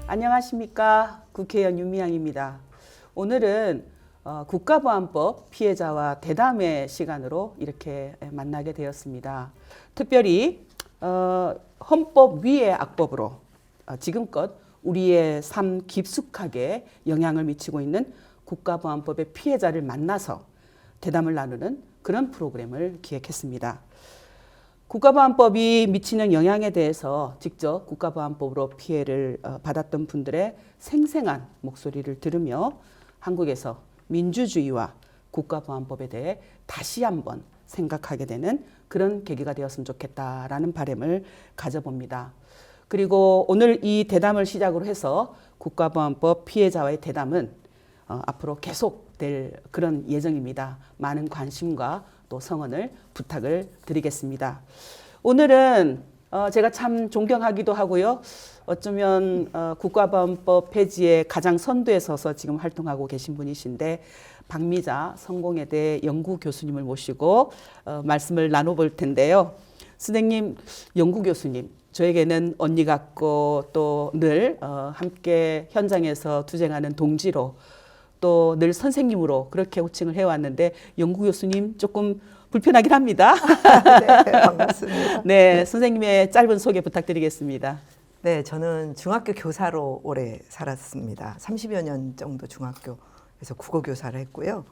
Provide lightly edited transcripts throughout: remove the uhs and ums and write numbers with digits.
안녕하십니까. 국회의원 윤미향입니다. 오늘은 국가보안법 피해자와 대담의 시간으로 이렇게 만나게 되었습니다. 특별히 헌법 위의 악법으로 지금껏 우리의 삶 깊숙하게 영향을 미치고 있는 국가보안법의 피해자를 만나서 대담을 나누는 그런 프로그램을 기획했습니다. 국가보안법이 미치는 영향에 대해서 직접 국가보안법으로 피해를 받았던 분들의 생생한 목소리를 들으며 한국에서 민주주의와 국가보안법에 대해 다시 한번 생각하게 되는 그런 계기가 되었으면 좋겠다라는 바람을 가져봅니다. 그리고 오늘 이 대담을 시작으로 해서 국가보안법 피해자와의 대담은 앞으로 계속될 그런 예정입니다. 많은 관심과 또 성원을 부탁을 드리겠습니다. 오늘은 제가 참 존경하기도 하고요. 어쩌면 국가보안법 폐지의 가장 선두에 서서 지금 활동하고 계신 분이신데 박미자 성공회대 연구교수님을 모시고 말씀을 나눠볼 텐데요. 선생님, 연구교수님, 저에게는 언니 같고 또 늘 함께 현장에서 투쟁하는 동지로 또 늘 선생님으로 그렇게 호칭을 해왔는데 연구교수님 조금 불편하긴 합니다. 네, 반갑습니다. 네, 선생님의 짧은 소개 부탁드리겠습니다. 네, 저는 중학교 교사로 오래 살았습니다. 30여 년 정도 중학교에서 국어 교사를 했고요.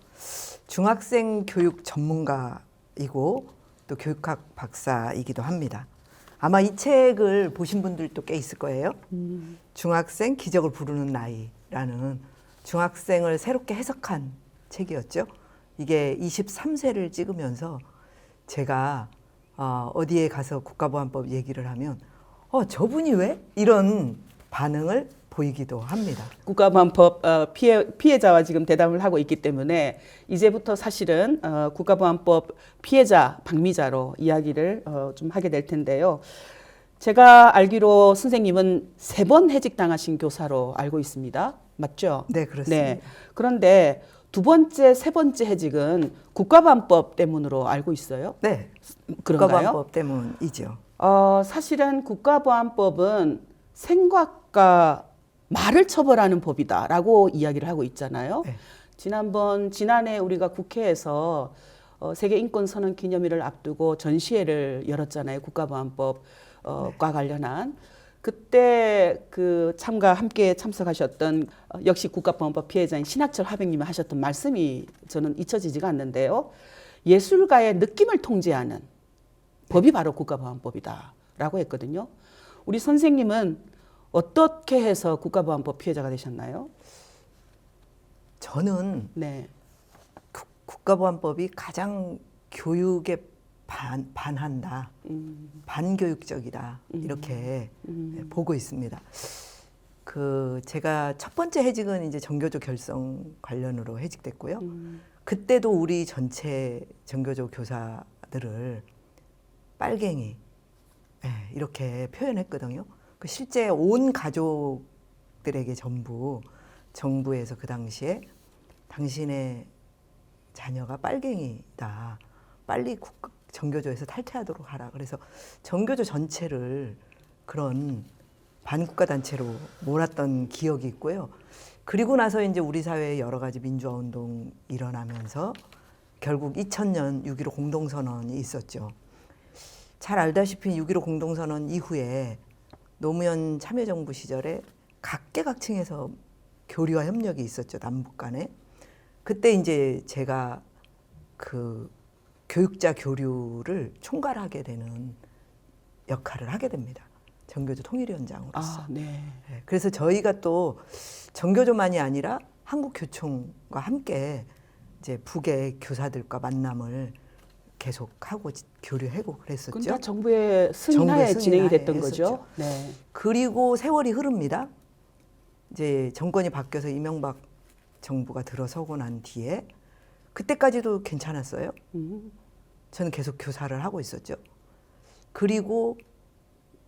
중학생 교육 전문가이고 또 교육학 박사이기도 합니다. 아마 이 책을 보신 분들도 꽤 있을 거예요. 중학생 기적을 부르는 나이라는 중학생을 새롭게 해석한 책이었죠. 이게 23세를 찍으면서 제가 어디에 가서 국가보안법 얘기를 하면 저분이 왜? 이런 반응을 보이기도 합니다. 국가보안법 피해자와 지금 대담을 하고 있기 때문에 이제부터 사실은 국가보안법 피해자 박미자로 이야기를 좀 하게 될 텐데요. 제가 알기로 선생님은 3번 해직당하신 교사로 알고 있습니다. 맞죠? 네, 그렇습니다. 네. 그런데 두 번째, 세 번째 해직은 국가보안법 때문으로 알고 있어요? 네, 그런가요? 국가보안법 때문이죠. 사실은 국가보안법은 생각과 말을 처벌하는 법이다라고 이야기를 하고 있잖아요. 네. 지난해 우리가 국회에서 세계인권선언 기념일을 앞두고 전시회를 열었잖아요. 국가보안법과 관련한. 그때 그 함께 참석하셨던 역시 국가보안법 피해자인 신학철 화백님이 하셨던 말씀이 저는 잊혀지지가 않는데요. 예술가의 느낌을 통제하는 법이 바로 국가보안법이다라고 했거든요. 우리 선생님은 어떻게 해서 국가보안법 피해자가 되셨나요? 저는 네. 국가보안법이 가장 교육에 반한다, 반교육적이다 이렇게 보고 있습니다. 제가 첫 번째 해직은 이제 정교조 결성 관련으로 해직됐고요. 그때도 우리 전체 정교조 교사들을 빨갱이 이렇게 표현했거든요. 실제 온 가족들에게 전부 정부에서 그 당시에 당신의 자녀가 빨갱이다. 빨리 정교조에서 탈퇴하도록 하라. 그래서 정교조 전체를 그런 반국가 단체로 몰았던 기억이 있고요. 그리고 나서 이제 우리 사회에 여러 가지 민주화 운동이 일어나면서 결국 2000년 6.15 공동선언이 있었죠. 잘 알다시피 6.15 공동선언 이후에 노무현 참여정부 시절에 각계각층에서 교류와 협력이 있었죠. 남북 간에. 그때 이제 제가 교육자 교류를 총괄하게 되는 역할을 하게 됩니다. 정교조 통일위원장으로서. 네. 그래서 저희가 또 정교조만이 아니라 한국교총과 함께 이제 북의 교사들과 만남을 계속하고 교류하고 그랬었죠. 그건 다 정부의 승인하에 진행이 됐던 했었죠. 거죠. 네. 그리고 세월이 흐릅니다. 이제 정권이 바뀌어서 이명박 정부가 들어서고 난 뒤에 그때까지도 괜찮았어요. 저는 계속 교사를 하고 있었죠. 그리고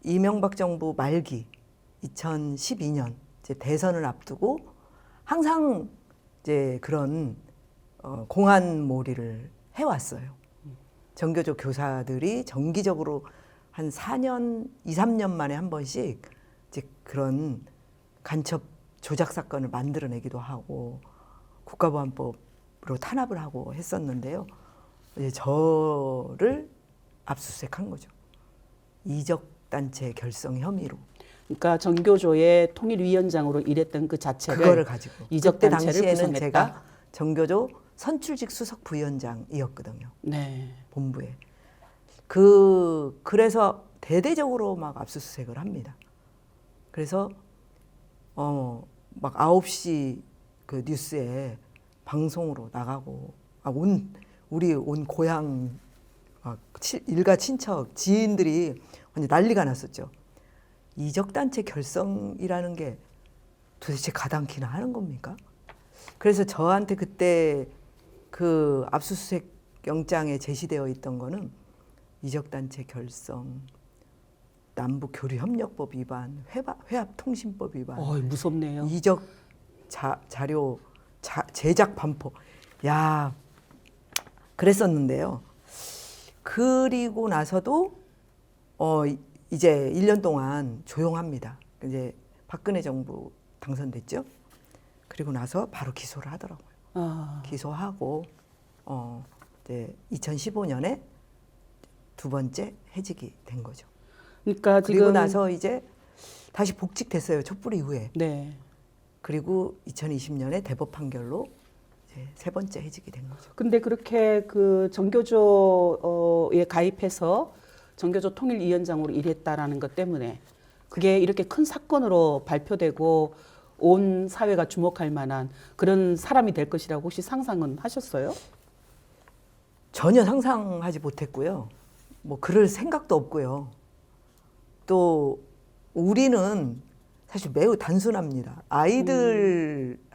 이명박 정부 말기 2012년 이제 대선을 앞두고 항상 이제 그런 공안몰이를 해왔어요. 정교조 교사들이 정기적으로 한 4년, 2, 3년 만에 한 번씩 이제 그런 간첩 조작 사건을 만들어내기도 하고 국가보안법으로 탄압을 하고 했었는데요. 이제 저를 압수수색한 거죠. 이적단체 결성 혐의로. 그러니까 정교조의 통일위원장으로 일했던 그 자체를 그거를 가지고. 그때 이적단체를 당시에는 구성했다. 제가 정교조 선출직 수석 부위원장이었거든요. 네. 본부에. 그래서 대대적으로 막 압수수색을 합니다. 그래서 막 9시 그 뉴스에 방송으로 나가고 우리 온 고향 막 일가 친척 지인들이 완전 난리가 났었죠. 이적단체 결성이라는 게 도대체 가당키나 하는 겁니까? 그래서 저한테 그때 그 압수수색 영장에 제시되어 있던 거는 이적단체 결성, 남북교류협력법 위반, 회합통신법 위반, 무섭네요. 이적 자료 제작 반포. 야, 그랬었는데요. 그리고 나서도 이제 1년 동안 조용합니다. 이제 박근혜 정부 당선됐죠. 그리고 나서 바로 기소를 하더라고요. 기소하고 이제 2015년에 두 번째 해직이 된 거죠. 그러니까 그리고 지금 나서 이제 다시 복직됐어요. 촛불 이후에. 네. 그리고 2020년에 대법 판결로 이제 세 번째 해직이 된 거죠. 근데 그렇게 그 정교조에 가입해서 정교조 통일위원장으로 일했다라는 것 때문에 그게 이렇게 큰 사건으로 발표되고 온 사회가 주목할 만한 그런 사람이 될 것이라고 혹시 상상은 하셨어요? 전혀 상상하지 못했고요. 뭐 그럴 생각도 없고요. 또 우리는 사실 매우 단순합니다. 아이들하고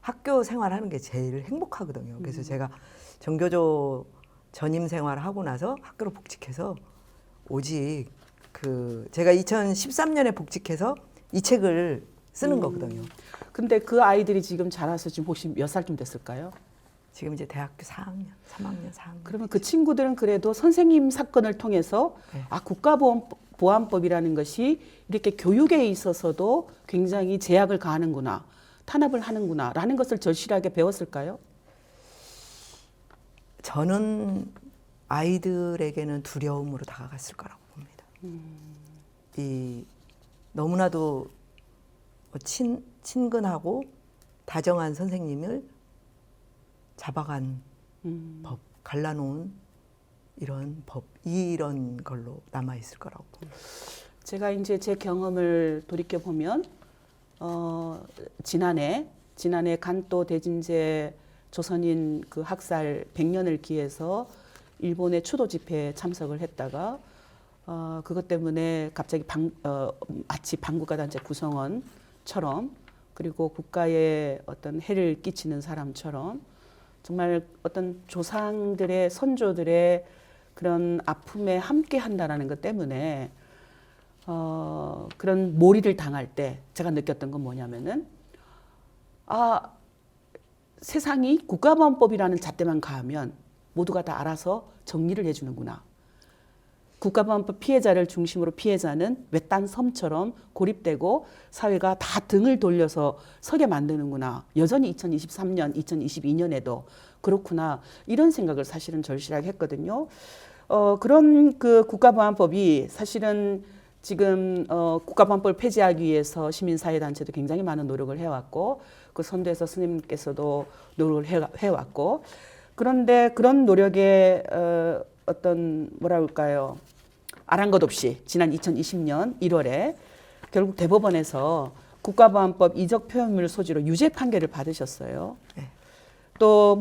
학교 생활하는 게 제일 행복하거든요. 그래서 제가 정교조 전임 생활하고 나서 학교로 복직해서 오직 제가 2013년에 복직해서 이 책을 쓰는 거거든요. 근데 그 아이들이 지금 자라서 지금 혹시 몇 살쯤 됐을까요? 지금 이제 대학교 4학년, 3학년, 4학년. 그러면 그 친구들은 그래도 선생님 사건을 통해서 네. 국가보안법이라는 것이 이렇게 교육에 있어서도 굉장히 제약을 가하는구나, 탄압을 하는구나라는 것을 절실하게 배웠을까요? 저는 아이들에게는 두려움으로 다가갔을 거라고 봅니다. 이 너무나도 친근하고 다정한 선생님을 잡아간 법, 갈라놓은 이런 걸로 남아 있을 거라고 봅니다. 제가 이제 제 경험을 돌이켜 보면 지난해 간또 대진제 조선인 그 학살 100년을 기해서 일본의 추도 집회에 참석을 했다가 그것 때문에 갑자기 마치 반국가 단체 구성원처럼 그리고 국가에 어떤 해를 끼치는 사람처럼 정말 어떤 조상들의 선조들의 그런 아픔에 함께 한다라는 것 때문에 그런 몰이를 당할 때 제가 느꼈던 건 뭐냐면은 세상이 국가보안법이라는 잣대만 가하면 모두가 다 알아서 정리를 해주는구나. 국가보안법 피해자를 중심으로 피해자는 외딴 섬처럼 고립되고 사회가 다 등을 돌려서 서게 만드는구나. 여전히 2023년, 2022년에도 그렇구나. 이런 생각을 사실은 절실하게 했거든요. 그런 그 국가보안법이 사실은 지금 국가보안법을 폐지하기 위해서 시민사회단체도 굉장히 많은 노력을 해왔고 그 선대에서 스님께서도 노력을 해왔고 그런데 그런 노력에 어떤 뭐라 할까요? 아랑 것 없이 지난 2020년 1월에 결국 대법원에서 국가보안법 이적 표현물 소지로 유죄 판결을 받으셨어요. 네. 또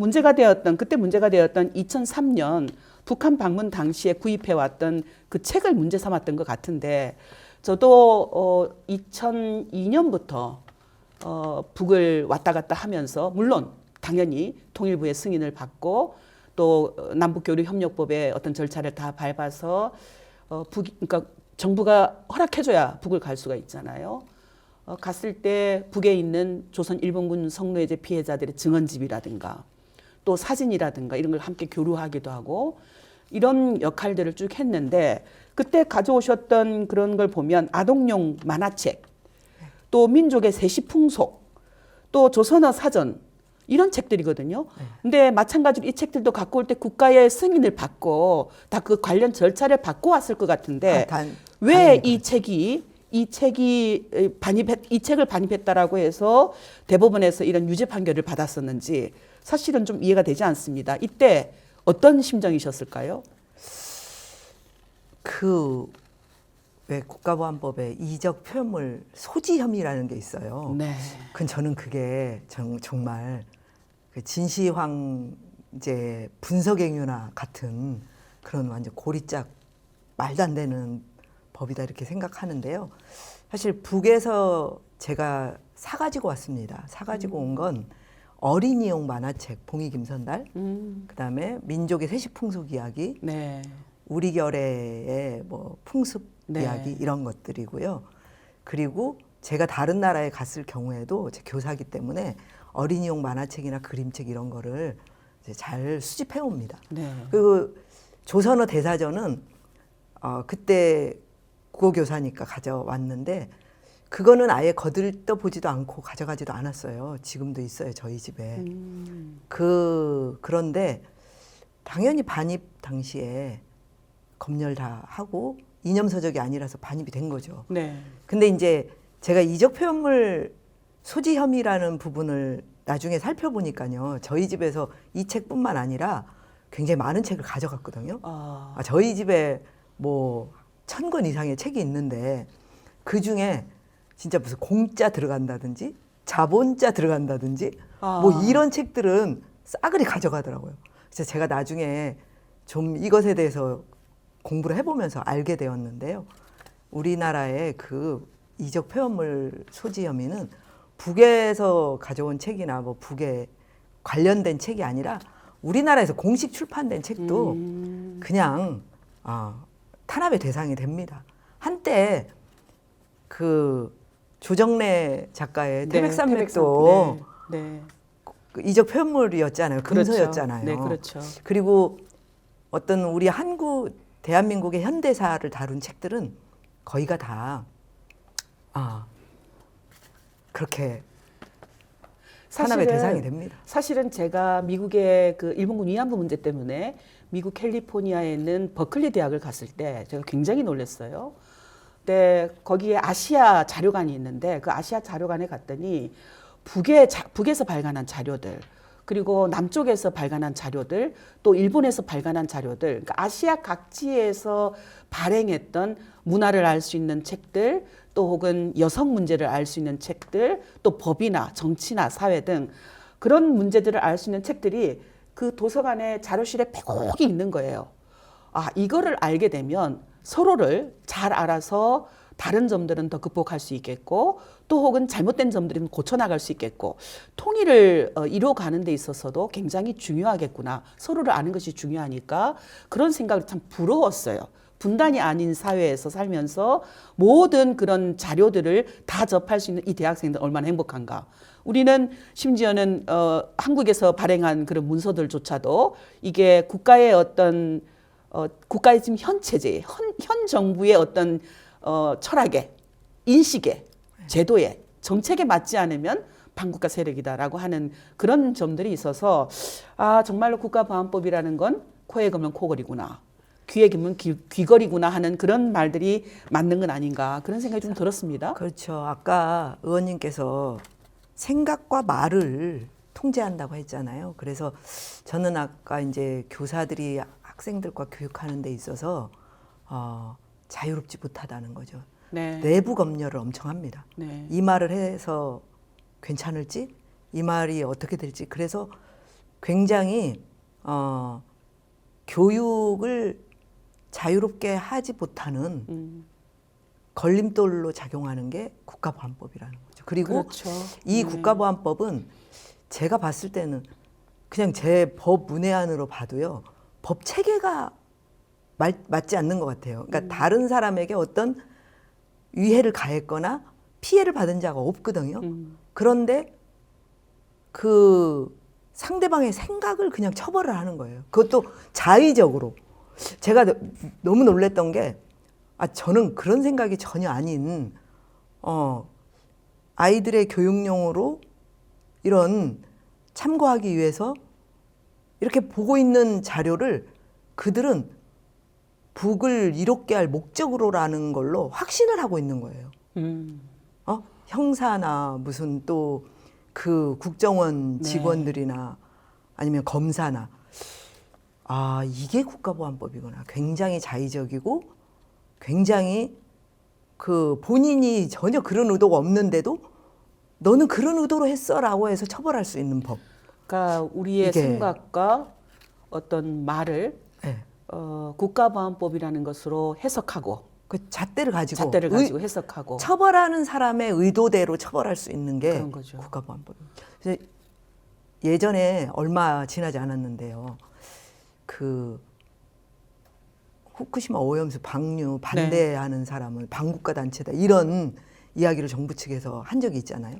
그때 문제가 되었던 2003년 북한 방문 당시에 구입해왔던 그 책을 문제 삼았던 것 같은데 저도 2002년부터 북을 왔다 갔다 하면서 물론 당연히 통일부의 승인을 받고 또 남북교류협력법의 어떤 절차를 다 밟아서 그러니까 정부가 허락해줘야 북을 갈 수가 있잖아요. 갔을 때 북에 있는 조선 일본군 성노예제 피해자들의 증언집이라든가 또 사진이라든가 이런 걸 함께 교류하기도 하고 이런 역할들을 쭉 했는데 그때 가져오셨던 그런 걸 보면 아동용 만화책 또 민족의 세시풍속, 또 조선어 사전 이런 책들이거든요. 근데 마찬가지로 이 책들도 갖고 올 때 국가의 승인을 받고 다 그 관련 절차를 받고 왔을 것 같은데 왜 이 책을 반입했다라고 해서 대법원에서 이런 유죄 판결을 받았었는지 사실은 좀 이해가 되지 않습니다. 이때 어떤 심정이셨을까요? 왜 국가보안법에 이적 표현물 소지 혐의라는 게 있어요. 네. 저는 그게 정말 그 진시황제 분석행위나 같은 그런 완전 고리짝 말도 안 되는 법이다 이렇게 생각하는데요. 사실 북에서 제가 사가지고 왔습니다. 사가지고 온 건 어린이용 만화책 봉이 김선달, 그다음에 민족의 세시풍속 이야기, 네. 우리 결의의 뭐 풍습 네. 이야기 이런 것들이고요. 그리고 제가 다른 나라에 갔을 경우에도 제 교사기 때문에 어린이용 만화책이나 그림책 이런 거를 이제 잘 수집해 옵니다. 네. 그리고 조선어 대사전은 그때 국어교사니까 가져왔는데 그거는 아예 거들떠 보지도 않고 가져가지도 않았어요. 지금도 있어요, 저희 집에. 그런데 당연히 반입 당시에 검열 다 하고 이념서적이 아니라서 반입이 된 거죠. 네. 근데 이제 제가 이적 표현물 소지 혐의라는 부분을 나중에 살펴보니까요. 저희 집에서 이 책뿐만 아니라 굉장히 많은 책을 가져갔거든요. 저희 집에 뭐 1000권 이상의 책이 있는데 그 중에 진짜 무슨 공짜 들어간다든지 자본자 들어간다든지 뭐 이런 책들은 싸그리 가져가더라고요. 그래서 제가 나중에 좀 이것에 대해서 공부를 해보면서 알게 되었는데요. 우리나라의 그 이적 표현물 소지 혐의는 북에서 가져온 책이나 뭐 북에 관련된 책이 아니라 우리나라에서 공식 출판된 책도 그냥 탄압의 대상이 됩니다. 한때 그 조정래 작가의 태백산맥도 네. 이적 표현물이었잖아요. 금서였잖아요. 네, 그렇죠. 그리고 어떤 우리 대한민국의 현대사를 다룬 책들은 거의가 다 그렇게 탄압의 대상이 됩니다. 사실은 제가 미국의 그 일본군 위안부 문제 때문에 미국 캘리포니아에 있는 버클리 대학을 갔을 때 제가 굉장히 놀랐어요. 근데 거기에 아시아 자료관이 있는데 그 아시아 자료관에 갔더니 북에서 발간한 자료들, 그리고 남쪽에서 발간한 자료들, 또 일본에서 발간한 자료들, 그러니까 아시아 각지에서 발행했던 문화를 알 수 있는 책들, 또 혹은 여성 문제를 알 수 있는 책들, 또 법이나 정치나 사회 등 그런 문제들을 알 수 있는 책들이 그 도서관의 자료실에 빼곡히 있는 거예요. 이거를 알게 되면 서로를 잘 알아서 다른 점들은 더 극복할 수 있겠고, 또 혹은 잘못된 점들은 고쳐나갈 수 있겠고, 통일을 이루어가는 데 있어서도 굉장히 중요하겠구나. 서로를 아는 것이 중요하니까 그런 생각이 참 부러웠어요. 분단이 아닌 사회에서 살면서 모든 그런 자료들을 다 접할 수 있는 이 대학생들 얼마나 행복한가. 우리는 심지어는 한국에서 발행한 그런 문서들조차도 이게 국가의 어떤 국가의 지금 현 체제, 현 정부의 어떤 철학에, 인식에, 제도에, 정책에 맞지 않으면 반국가 세력이다라고 하는 그런 점들이 있어서 정말로 국가보안법이라는 건 코에 걸면 코걸이구나, 귀에 걸면 귀걸이구나 하는 그런 말들이 맞는 건 아닌가, 그런 생각이 좀 들었습니다. 그렇죠. 아까 의원님께서 생각과 말을 통제한다고 했잖아요. 그래서 저는 아까 이제 교사들이 학생들과 교육하는 데 있어서 자유롭지 못하다는 거죠. 네. 내부 검열을 엄청 합니다. 네. 이 말을 해서 괜찮을지, 이 말이 어떻게 될지. 그래서 굉장히 교육을 자유롭게 하지 못하는 걸림돌로 작용하는 게 국가보안법이라는 거죠. 그리고 그렇죠. 이 국가보안법은 제가 봤을 때는 그냥 제 법 문외한으로 봐도요, 법 체계가 맞지 않는 것 같아요. 그러니까 다른 사람에게 어떤 위해를 가했거나 피해를 받은 자가 없거든요. 그런데 그 상대방의 생각을 그냥 처벌을 하는 거예요. 그것도 자의적으로. 제가 너무 놀랬던 게 저는 그런 생각이 전혀 아닌 아이들의 교육용으로 이런 참고하기 위해서 이렇게 보고 있는 자료를 그들은 북을 이롭게 할 목적으로라는 걸로 확신을 하고 있는 거예요. 형사나 무슨 또 그 국정원 네. 직원들이나 아니면 검사나 이게 국가보안법이구나. 굉장히 자의적이고 굉장히 그 본인이 전혀 그런 의도가 없는데도 너는 그런 의도로 했어라고 해서 처벌할 수 있는 법. 그러니까 우리의 이게- 생각과 어떤 말을 네. 국가보안법이라는 것으로 해석하고 그 잣대를 가지고 해석하고 처벌하는 사람의 의도대로 처벌할 수 있는 게 그런 거죠. 국가보안법입니다. 그래서 예전에 얼마 지나지 않았는데요. 그 후쿠시마 오염수 방류 반대하는 사람을 반국가 단체다 이런 이야기를 정부 측에서 한 적이 있잖아요.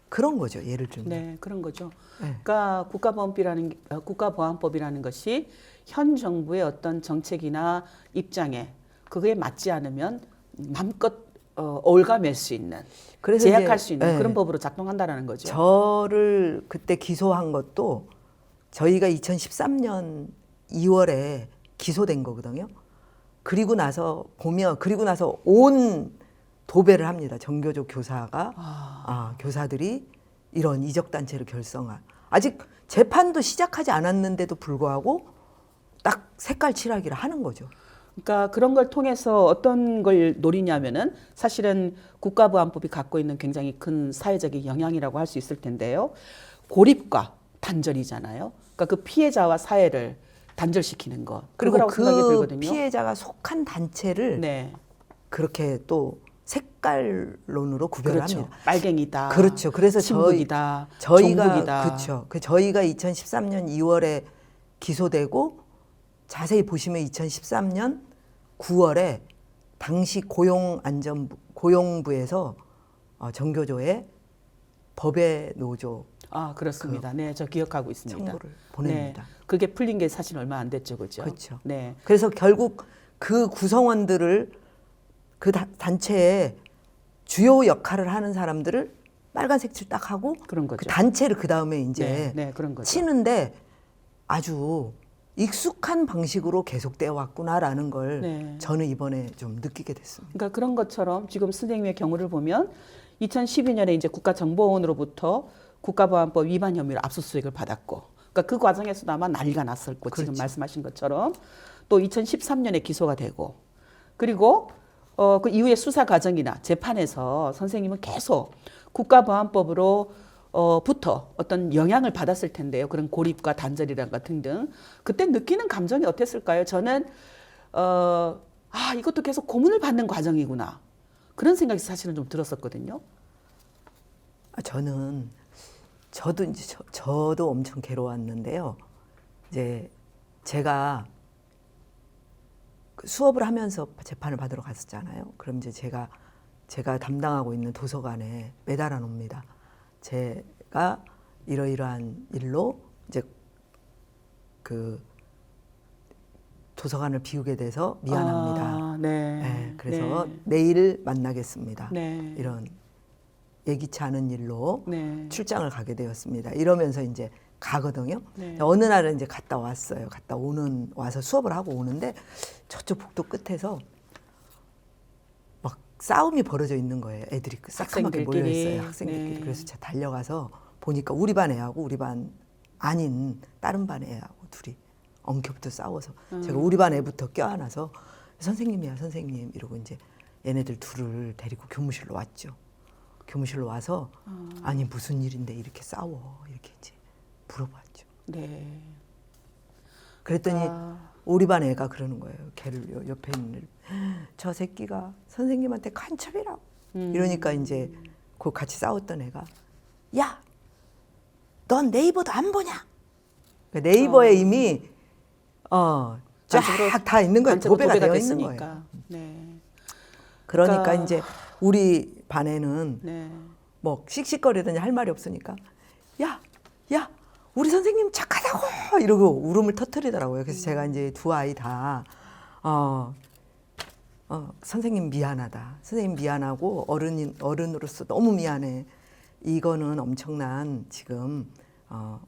그런 거죠. 예를 들면. 네, 그런 거죠. 네. 그러니까 국가보안법이라는 것이 현 정부의 어떤 정책이나 입장에 그거에 맞지 않으면 마음껏 올가맬 수 있는, 그래서 제약할 이제, 수 있는 네. 그런 법으로 작동한다라는 거죠. 저를 그때 기소한 것도 저희가 2013년 2월에 기소된 거거든요. 그리고 나서 온 도배를 합니다. 정교조 교사가 교사들이 이런 이적 단체를 결성한 아직 재판도 시작하지 않았는데도 불구하고 딱 색깔 칠하기를 하는 거죠. 그러니까 그런 걸 통해서 어떤 걸 노리냐면은 사실은 국가보안법이 갖고 있는 굉장히 큰 사회적인 영향이라고 할 수 있을 텐데요. 고립과 단절이잖아요. 그러니까 그 피해자와 사회를 단절시키는 것. 그리고 그거라고 생각이 그 들거든요. 피해자가 속한 단체를 네. 그렇게 또 색깔론으로 구별을 그렇죠. 합니다. 빨갱이다. 그렇죠. 그래서 친북이다. 저희가 종북이다. 그렇죠. 저희가 2013년 2월에 기소되고 자세히 보시면 2013년 9월에 당시 고용부에서 정교조에 법의 노조 그렇습니다. 네, 저 기억하고 있습니다. 청구를 보냅니다. 네, 그게 풀린 게 사실 얼마 안 됐죠, 그렇죠? 그렇죠. 네, 그래서 결국 그 구성원들을 그 단체의 주요 역할을 하는 사람들을 빨간색 칠 딱 하고 그런 거죠. 그 단체를 그 다음에 이제 네, 그런 거죠. 치는데 아주 익숙한 방식으로 계속되어 왔구나라는 걸 네. 저는 이번에 좀 느끼게 됐습니다. 그러니까 그런 것처럼 지금 선생님의 경우를 보면 2012년에 이제 국가정보원으로부터 국가보안법 위반 혐의로 압수수색을 받았고, 그러니까 그 과정에서도 아마 난리가 났을 거 지금 그렇죠. 말씀하신 것처럼 또 2013년에 기소가 되고, 그리고 그 이후에 수사 과정이나 재판에서 선생님은 계속 국가보안법으로 부터 어떤 영향을 받았을 텐데요. 그런 고립과 단절이란가 등등. 그때 느끼는 감정이 어땠을까요? 저는 이것도 계속 고문을 받는 과정이구나. 그런 생각이 사실은 좀 들었었거든요. 저도 엄청 괴로웠는데요. 이제 제가 그 수업을 하면서 재판을 받으러 갔었잖아요. 그럼 이제 제가 담당하고 있는 도서관에 매달아 놓습니다. 제가 이러이러한 일로 이제 그 도서관을 비우게 돼서 미안합니다. 네, 그래서 내일 만나겠습니다. 네. 이런 예기치 않은 일로 네. 출장을 가게 되었습니다. 이러면서 이제 가거든요. 네. 어느 날은 이제 갔다 왔어요. 와서 수업을 하고 오는데 저쪽 복도 끝에서 막 싸움이 벌어져 있는 거예요. 애들이 싸까맣게 학생들끼리. 몰려 있어요. 학생들끼리. 네. 그래서 제가 달려가서 보니까 우리 반 애하고 우리 반 아닌 다른 반 애하고 둘이 엉켜부터 싸워서 제가 우리 반 애부터 껴안아서 선생님이야 선생님 이러고 이제 얘네들 둘을 데리고 교무실로 왔죠. 교무실로 와서 아니 무슨 일인데 이렇게 싸워 이렇게 이제 물어봤죠. 네. 그랬더니 우리 반 애가 그러는 거예요. 걔를 옆에 있는 저 새끼가 선생님한테 간첩이라고 이러니까 이제 그 같이 싸웠던 애가 야, 넌 네이버도 안 보냐? 그러니까 네이버에 이미 쫙 다 있는 거예요. 도배가 되어 있는 거예요. 네. 그러니까 이제 우리 반에는 네. 뭐 씩씩거리더니 할 말이 없으니까 야 우리 선생님 착하다고 이러고 울음을 터뜨리더라고요. 그래서 제가 이제 두 아이 다 선생님 미안하다. 선생님 미안하고 어른으로서 너무 미안해. 이거는 엄청난 지금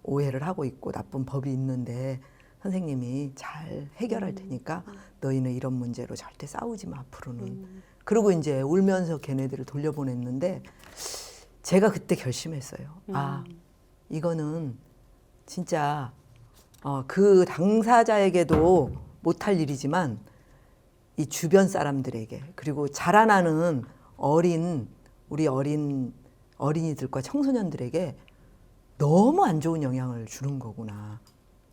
오해를 하고 있고 나쁜 법이 있는데 선생님이 잘 해결할 테니까 너희는 이런 문제로 절대 싸우지 마 앞으로는. 그리고 이제 울면서 걔네들을 돌려보냈는데 제가 그때 결심했어요. 아, 이거는 진짜 그 당사자에게도 못할 일이지만 이 주변 사람들에게 그리고 자라나는 우리 어린이들과 청소년들에게 너무 안 좋은 영향을 주는 거구나.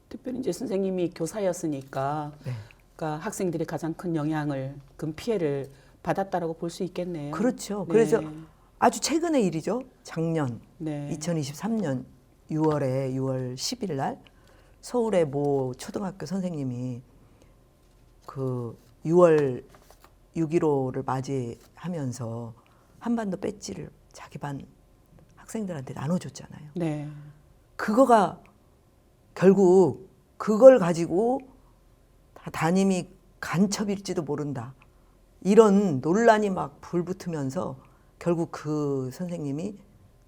특별히 이제 선생님이 교사였으니까 네. 그러니까 학생들이 가장 큰 영향을, 그 피해를 받았다라고 볼 수 있겠네요. 그렇죠. 네. 그래서 아주 최근의 일이죠. 작년 네. 2023년 6월 10일 날 서울의 모 초등학교 선생님이 그 6월 6.15를 맞이하면서 한반도 배지를 자기 반 학생들한테 나눠줬잖아요. 네. 그거가 결국 그걸 가지고 담임이 간첩일지도 모른다. 이런 논란이 막 불붙으면서 결국 그 선생님이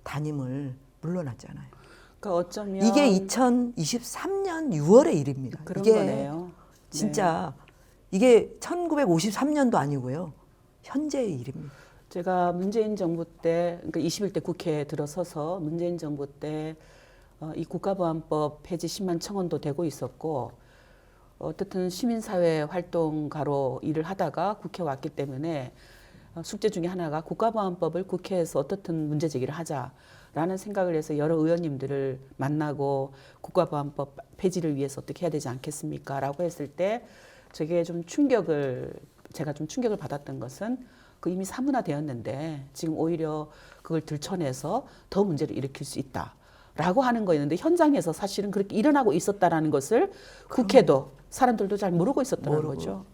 담임을 물러났잖아요. 그러니까 어쩌면 이게 2023년 6월의 일입니다. 그런 이게 거네요. 진짜 이게 1953년도 아니고요. 현재의 일입니다. 제가 문재인 정부 때, 그러니까 21대 국회에 들어서서 문재인 정부 때 이 국가보안법 폐지 10만 청원도 되고 있었고, 어떻든 시민사회 활동가로 일을 하다가 국회 왔기 때문에 숙제 중에 하나가 국가보안법을 국회에서 어떻든 문제 제기를 하자라는 생각을 해서 여러 의원님들을 만나고 국가보안법 폐지를 위해서 어떻게 해야 되지 않겠습니까? 라고 했을 때 제가 좀 충격을 받았던 것은 그 이미 사문화되었는데 지금 오히려 그걸 들춰내서 더 문제를 일으킬 수 있다라고 하는 거였는데 현장에서 사실은 그렇게 일어나고 있었다라는 것을 국회도 사람들도 잘 모르고 있었다는 거죠.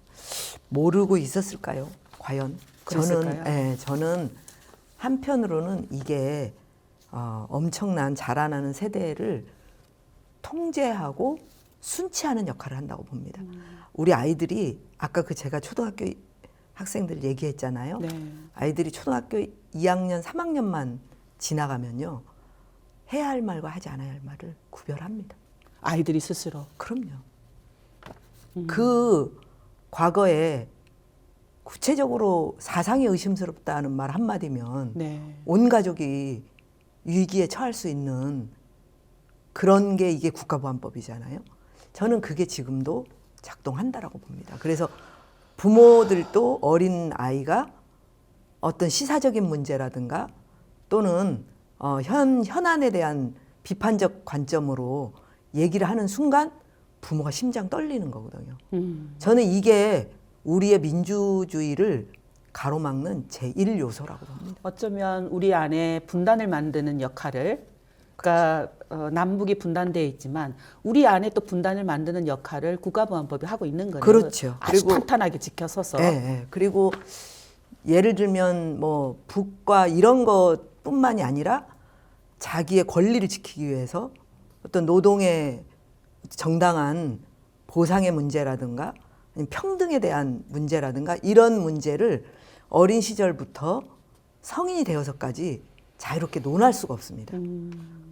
모르고 있었을까요? 과연? 그랬을까요? 저는 한편으로는 이게 엄청난 자라나는 세대를 통제하고 순치하는 역할을 한다고 봅니다. 우리 아이들이 아까 제가 초등학교 학생들 얘기했잖아요. 네. 아이들이 초등학교 2학년, 3학년만 지나가면요. 해야 할 말과 하지 않아야 할 말을 구별합니다. 아이들이 스스로. 그럼요. 그 과거에 구체적으로 사상이 의심스럽다는 말 한마디면 네. 온 가족이 위기에 처할 수 있는 그런 게 이게 국가보안법이잖아요. 저는 그게 지금도 작동한다라고 봅니다. 그래서 부모들도 어린 아이가 어떤 시사적인 문제라든가 또는 현안에 대한 비판적 관점으로 얘기를 하는 순간 부모가 심장 떨리는 거거든요. 저는 이게 우리의 민주주의를 가로막는 제1요소라고 봅니다. 어쩌면 우리 안에 분단을 만드는 역할을, 그러니까 남북이 분단되어 있지만 우리 안에 또 분단을 만드는 역할을 국가보안법이 하고 있는 거예요. 그렇죠. 아주 그리고 탄탄하게 지켜서서. 네. 그리고 예를 들면 뭐 북과 이런 것뿐만이 아니라 자기의 권리를 지키기 위해서 어떤 노동의 정당한 보상의 문제라든가 아니면 평등에 대한 문제라든가 이런 문제를 어린 시절부터 성인이 되어서까지 자유롭게 논할 수가 없습니다.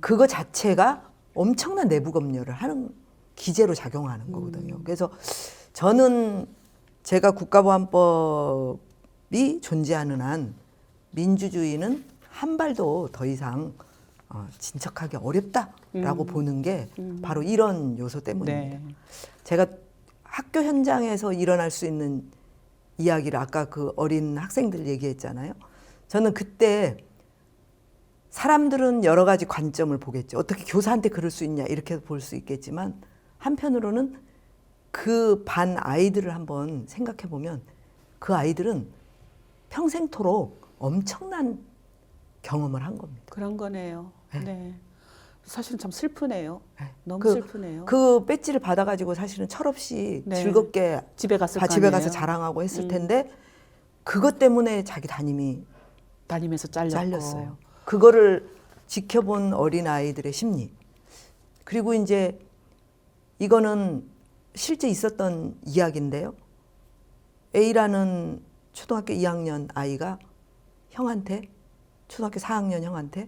그거 자체가 엄청난 내부 검열을 하는 기제로 작용하는 거거든요. 그래서 저는 제가 국가보안법이 존재하는 한 민주주의는 한 발도 더 이상 진척하기 어렵다라고 보는 게 바로 이런 요소 때문입니다. 네. 제가 학교 현장에서 일어날 수 있는 이야기를 아까 그 어린 학생들 얘기했잖아요. 저는 그때 사람들은 여러 가지 관점을 보겠죠. 어떻게 교사한테 그럴 수 있냐 이렇게 볼 수 있겠지만 한편으로는 그 반 아이들을 한번 생각해 보면 그 아이들은 평생토록 엄청난 경험을 한 겁니다. 그런 거네요. 네. 네. 사실은 참 슬프네요. 네. 너무 슬프네요. 그 배지를 받아가지고 사실은 철없이 네. 즐겁게 집에 갔을 거 집에 아니에요? 가서 자랑하고 했을 텐데 그것 때문에 자기 담임이 다니면서 잘렸어요. 그거를 지켜본 어린 아이들의 심리. 그리고 이제 이거는 실제 있었던 이야기인데요. A라는 초등학교 2학년 아이가 형한테 초등학교 4학년 형한테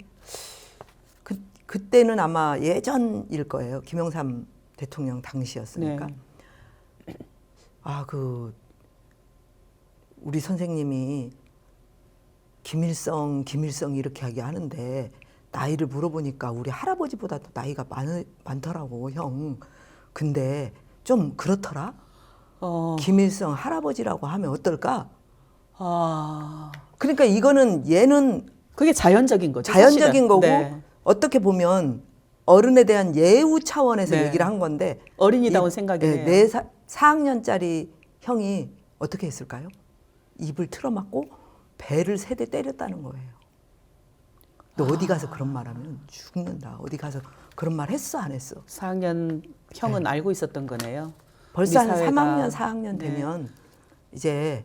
그때는 아마 예전일 거예요. 김영삼 대통령 당시였으니까. 네. 아, 우리 선생님이 김일성 이렇게 하는데 나이를 물어보니까 우리 할아버지보다 더 나이가 많더라고, 형. 근데 좀 그렇더라. 김일성 할아버지라고 하면 어떨까? 그러니까 이거는 얘는 그게 자연적인 거죠. 자연적인 사실은. 거고 네. 어떻게 보면 어른에 대한 예우 차원에서 네. 얘기를 한 건데 어린이다운 생각이네요. 4학년짜리 형이 어떻게 했을까요? 입을 틀어막고 배를 3대 때렸다는 거예요. 너 어디 가서 그런 말하면 죽는다. 어디 가서 그런 말 했어 안 했어? 4학년 형은 알고 있었던 거네요. 벌써 한 우리 사회가. 3학년 4학년 네. 되면 이제 네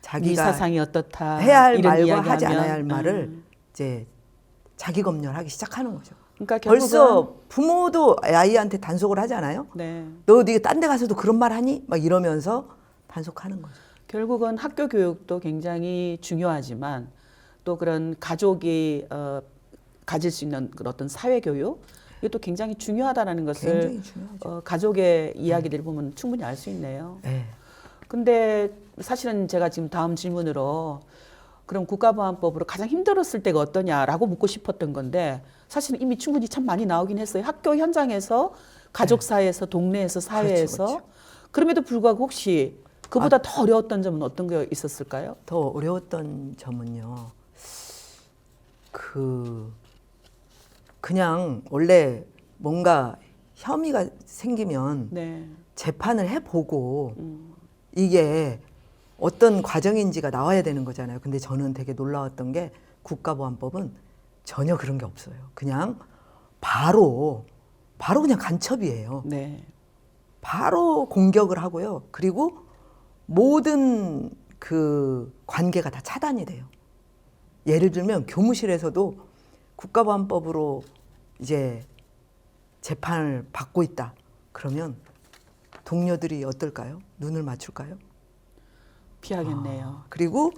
자기가 사상이 어떻다 해야 할 이런 말과 이야기하면, 하지 않아야 할 말을 이제 자기 검열하기 시작하는 거죠. 그러니까 결국은 벌써 부모도 아이한테 단속을 하잖아요. 네. 너 네가 딴 데 가서도 그런 말 하니? 막 이러면서 단속하는 거죠. 결국은 학교 교육도 굉장히 중요하지만 또 그런 가족이 가질 수 있는 그런 어떤 사회 교육 이것도 굉장히 중요하다라는 것을 굉장히 중요하죠. 가족의 이야기들을 보면 충분히 알 수 있네요. 네. 근데 사실은 제가 지금 다음 질문으로 그럼 국가보안법으로 가장 힘들었을 때가 어떠냐라고 묻고 싶었던 건데 사실은 이미 충분히 참 많이 나오긴 했어요. 학교 현장에서 가족 사이에서 동네에서 사회에서 그렇죠. 그럼에도 불구하고 혹시 그보다 더 어려웠던 점은 어떤 게 있었을까요? 더 어려웠던 점은요. 그냥 원래 뭔가 혐의가 생기면 네. 재판을 해보고 이게 어떤 과정인지가 나와야 되는 거잖아요. 근데 저는 되게 놀라웠던 게 국가보안법은 전혀 그런 게 없어요. 그냥 바로 그냥 간첩이에요. 네. 바로 공격을 하고요. 그리고 모든 그 관계가 다 차단이 돼요. 예를 들면 교무실에서도 국가보안법으로 이제 재판을 받고 있다. 그러면 동료들이 어떨까요? 눈을 맞출까요? 피하겠네요. 그리고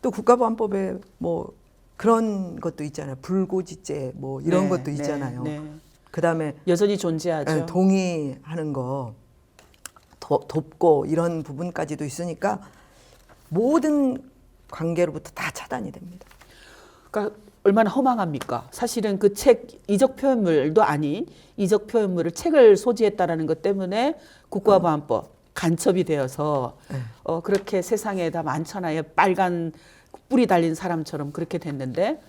또 국가보안법에 뭐 그런 것도 있잖아요. 불고지죄 뭐 이런 네, 것도 있잖아요. 네, 네. 그다음에 여전히 존재하죠. 동의하는 거 돕고 이런 부분까지도 있으니까 모든 관계로부터 다 차단이 됩니다. 그러니까 얼마나 허망합니까? 사실은 그 책 이적 표현물도 아닌 이적 표현물을 책을 소지했다라는 것 때문에 국가보안법 간첩이 되어서 그렇게 세상에 다 많잖아요. 빨간 뿔이 달린 사람처럼 그렇게 됐는데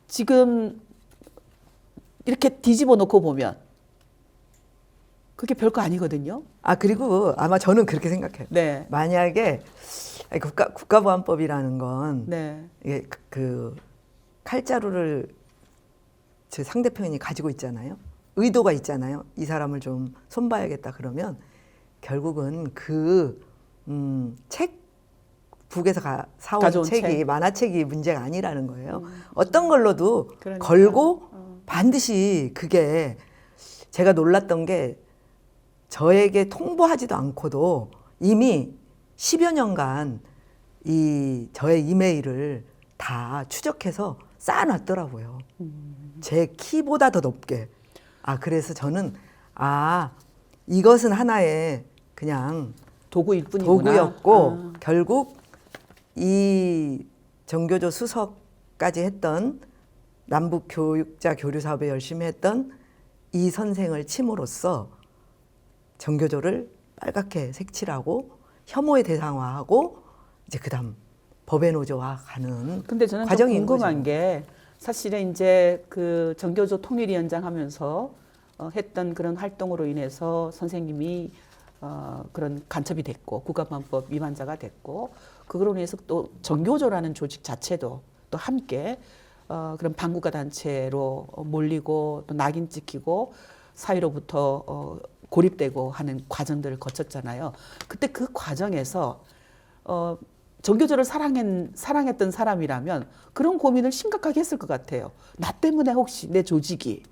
지금 이렇게 뒤집어 놓고 보면 그게 별거 아니거든요. 그리고 아마 저는 그렇게 생각해요. 네. 만약에 국가보안법이라는 건 네. 이게 그 칼자루를 제 상대편이 가지고 있잖아요. 의도가 있잖아요. 이 사람을 좀 손봐야겠다 그러면 결국은 책 북에서 사온 가져온 책이 책. 만화책이 문제가 아니라는 거예요. 어떤 걸로도 그러니까. 걸고 반드시 그게 제가 놀랐던 게 저에게 통보하지도 않고도 이미 10여 년간 저의 이메일을 다 추적해서 쌓아놨더라고요. 제 키보다 더 높게. 그래서 저는 이것은 하나의 그냥 도구일 뿐이구나. 도구였고 결국 이 정교조 수석까지 했던 남북 교육자 교류 사업에 열심히 했던 이 선생을 침으로써 정교조를 빨갛게 색칠하고 혐오의 대상화하고 이제 그다음 법의 노조화 가는 근데 저는 좀 과정인 궁금한 거죠. 게 사실은 이제 그 정교조 통일위원장 하면서 했던 그런 활동으로 인해서 선생님이 그런 간첩이 됐고 국가보안법 위반자가 됐고 그거로 인해서 또 정교조라는 조직 자체도 또 함께 그런 반국가 단체로 몰리고 또 낙인 찍히고 사회로부터 고립되고 하는 과정들을 거쳤잖아요. 그때 그 과정에서 정교조를 사랑했던 사람이라면 그런 고민을 심각하게 했을 것 같아요. 나 때문에 혹시 내 조직이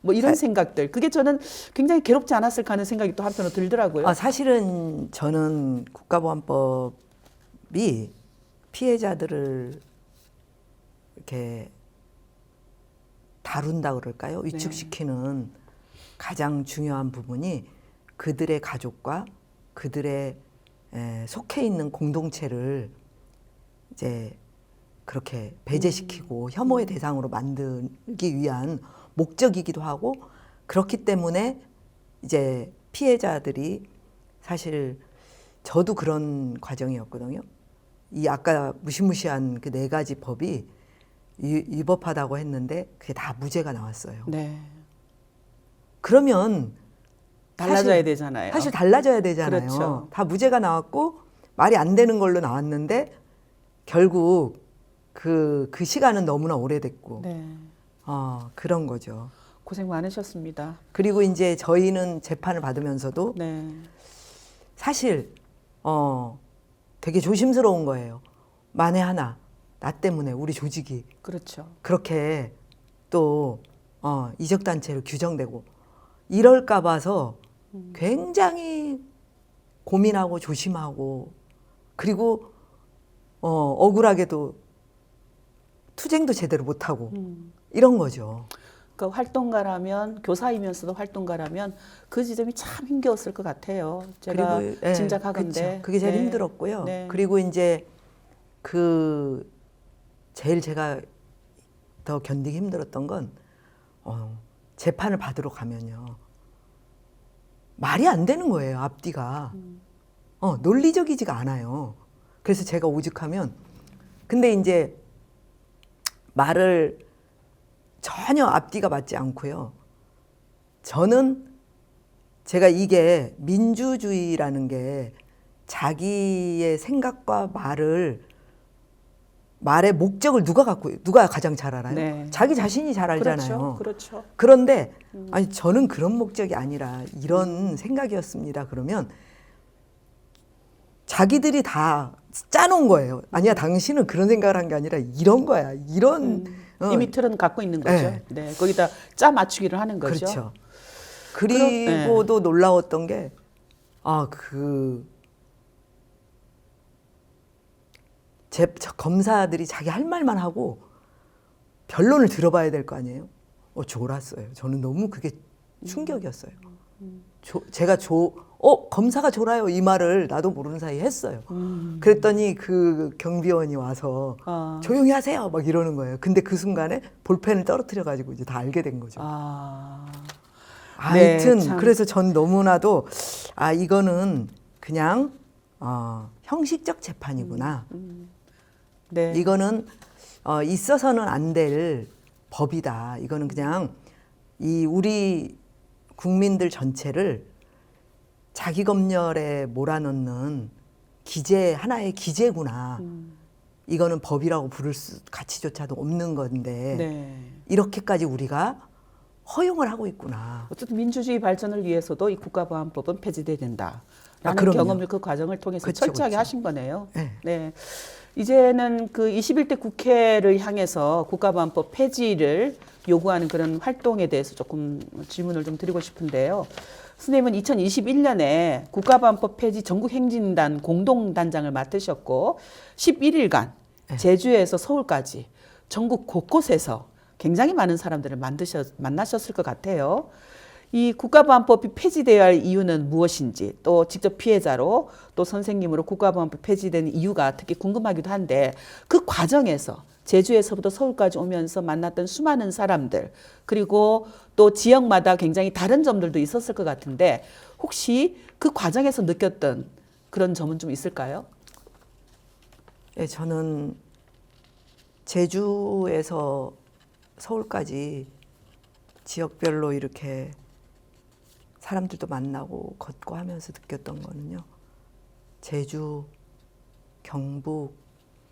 뭐 이런 생각들 그게 저는 굉장히 괴롭지 않았을까 하는 생각이 또 한편으로 들더라고요. 사실은 저는 국가보안법이 피해자들을 이렇게 다룬다 그럴까요? 위축시키는 가장 중요한 부분이 그들의 가족과 그들의 속해 있는 공동체를 이제 그렇게 배제시키고 혐오의 대상으로 만들기 위한 목적이기도 하고, 그렇기 때문에 이제 피해자들이, 사실 저도 그런 과정이었거든요. 이 아까 무시무시한 그 4가지 법이 위법하다고 했는데 그게 다 무죄가 나왔어요. 네. 그러면 달라져야 되잖아요. 사실 달라져야 되잖아요. 그렇죠. 다 무죄가 나왔고 말이 안 되는 걸로 나왔는데 결국 그 시간은 너무나 오래됐고 네. 그런 거죠. 고생 많으셨습니다. 그리고 이제 저희는 재판을 받으면서도 네. 사실 되게 조심스러운 거예요. 만에 하나 나 때문에 우리 조직이 그렇죠. 그렇게 또 이적단체로 규정되고 이럴까 봐서 굉장히 고민하고 조심하고, 그리고 억울하게도 투쟁도 제대로 못하고 이런 거죠. 그러니까 활동가라면, 교사이면서도 활동가라면 그 지점이 참 힘겨웠을 것 같아요. 제가 그리고 짐작하건데. 그쵸. 그게 제일 네. 힘들었고요. 네. 그리고 이제 제일 제가 더 견디기 힘들었던 건 재판을 받으러 가면요, 말이 안 되는 거예요. 앞뒤가 논리적이지가 않아요. 그래서 제가 오죽하면, 근데 이제 말을 전혀 앞뒤가 맞지 않고요. 제가 이게 민주주의라는 게 자기의 생각과 말의 목적을 누가 가장 잘 알아요? 네. 자기 자신이 잘 알잖아요. 그렇죠. 그런데 아니 저는 그런 목적이 아니라 이런 생각이었습니다. 그러면 자기들이 다 짜놓은 거예요. 아니야, 당신은 그런 생각을 한 게 아니라 이런 거야. 이런 이미 틀은 갖고 있는 거죠. 네. 네. 거기다 짜 맞추기를 하는 거죠. 그렇죠. 그리고도 놀라웠던 게 검사들이 자기 할 말만 하고 변론을 들어봐야 될 거 아니에요. 졸았어요. 저는 너무 그게 충격이었어요. 제가 검사가 졸아요, 이 말을 나도 모르는 사이에 했어요. 그랬더니 그 경비원이 와서 조용히 하세요 막 이러는 거예요. 근데 그 순간에 볼펜을 떨어뜨려 가지고 이제 다 알게 된 거죠. 하여튼 네, 그래서 전 너무나도 이거는 그냥 형식적 재판이구나. 네. 이거는 있어서는 안 될 법이다. 이거는 그냥 우리 국민들 전체를 자기 검열에 몰아넣는 하나의 기제구나. 이거는 법이라고 부를 가치조차도 없는 건데 네. 이렇게까지 우리가 허용을 하고 있구나. 어쨌든 민주주의 발전을 위해서도 이 국가보안법은 폐지돼야 된다라는 그럼요. 경험을, 그 과정을 통해서 그쵸, 철저하게 그쵸. 하신 거네요. 네. 네. 이제는 그 21대 국회를 향해서 국가보안법 폐지를 요구하는 그런 활동에 대해서 조금 질문을 좀 드리고 싶은데요. 선생님은 2021년에 국가보안법 폐지 전국행진단 공동단장을 맡으셨고 11일간 제주에서 서울까지 전국 곳곳에서 굉장히 많은 사람들을 만나셨을 것 같아요. 이 국가보안법이 폐지되어야 할 이유는 무엇인지, 또 직접 피해자로 또 선생님으로 국가보안법 폐지된 이유가 특히 궁금하기도 한데, 그 과정에서 제주에서부터 서울까지 오면서 만났던 수많은 사람들, 그리고 또 지역마다 굉장히 다른 점들도 있었을 것 같은데 혹시 그 과정에서 느꼈던 그런 점은 좀 있을까요? 네, 저는 제주에서 서울까지 지역별로 이렇게 사람들도 만나고 걷고 하면서 느꼈던 거는요. 제주, 경북,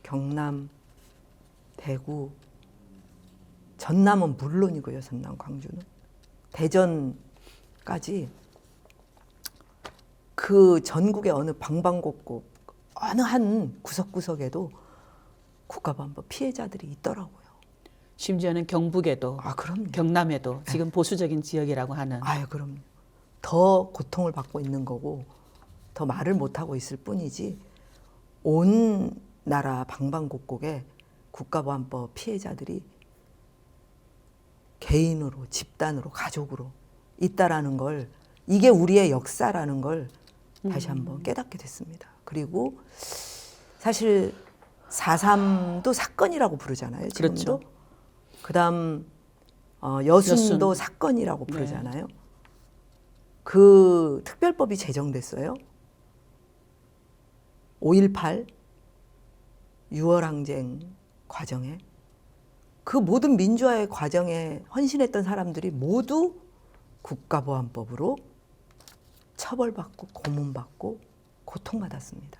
경남, 대구, 전남은 물론이고요. 전남, 광주는. 대전까지 그 전국의 어느 방방곡곡, 어느 한 구석구석에도 국가보안법 피해자들이 있더라고요. 심지어는 경북에도, 그럼요. 경남에도 지금 보수적인 지역이라고 하는. 그럼요. 더 고통을 받고 있는 거고 더 말을 못 하고 있을 뿐이지 온 나라 방방곡곡에 국가보안법 피해자들이 개인으로, 집단으로, 가족으로 있다라는 걸, 이게 우리의 역사라는 걸 다시 한번 깨닫게 됐습니다. 그리고 사실 4.3도 사건이라고 부르잖아요. 지금도. 그렇죠. 그다음 여순도 여순. 사건이라고 네. 부르잖아요. 그 특별법이 제정됐어요. 5.18 6월항쟁 과정에 그 모든 민주화의 과정에 헌신했던 사람들이 모두 국가보안법으로 처벌받고 고문받고 고통받았습니다.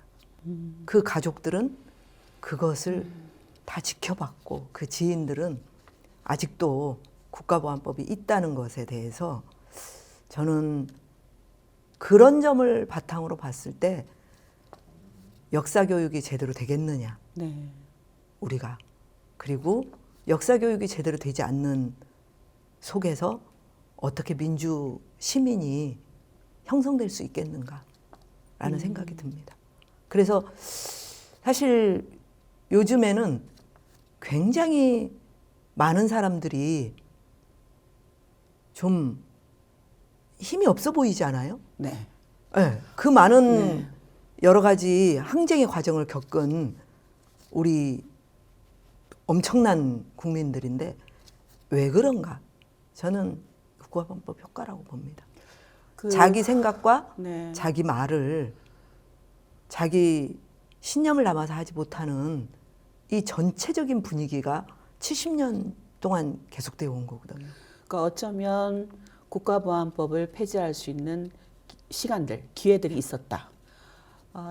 그 가족들은 그것을 다 지켜봤고 그 지인들은 아직도 국가보안법이 있다는 것에 대해서 저는 그런 점을 바탕으로 봤을 때 역사 교육이 제대로 되겠느냐, 네. 우리가. 그리고 역사 교육이 제대로 되지 않는 속에서 어떻게 민주 시민이 형성될 수 있겠는가라는 생각이 듭니다. 그래서 사실 요즘에는 굉장히 많은 사람들이 좀 힘이 없어 보이지 않아요? 네. 네, 그 많은 네. 여러 가지 항쟁의 과정을 겪은 우리 엄청난 국민들인데 왜 그런가? 저는 국가보안법 효과라고 봅니다. 자기 생각과 네. 자기 말을 자기 신념을 담아서 하지 못하는 이 전체적인 분위기가 70년 동안 계속되어 온 거거든요. 그러니까 어쩌면 국가보안법을 폐지할 수 있는 시간들, 기회들이 있었다.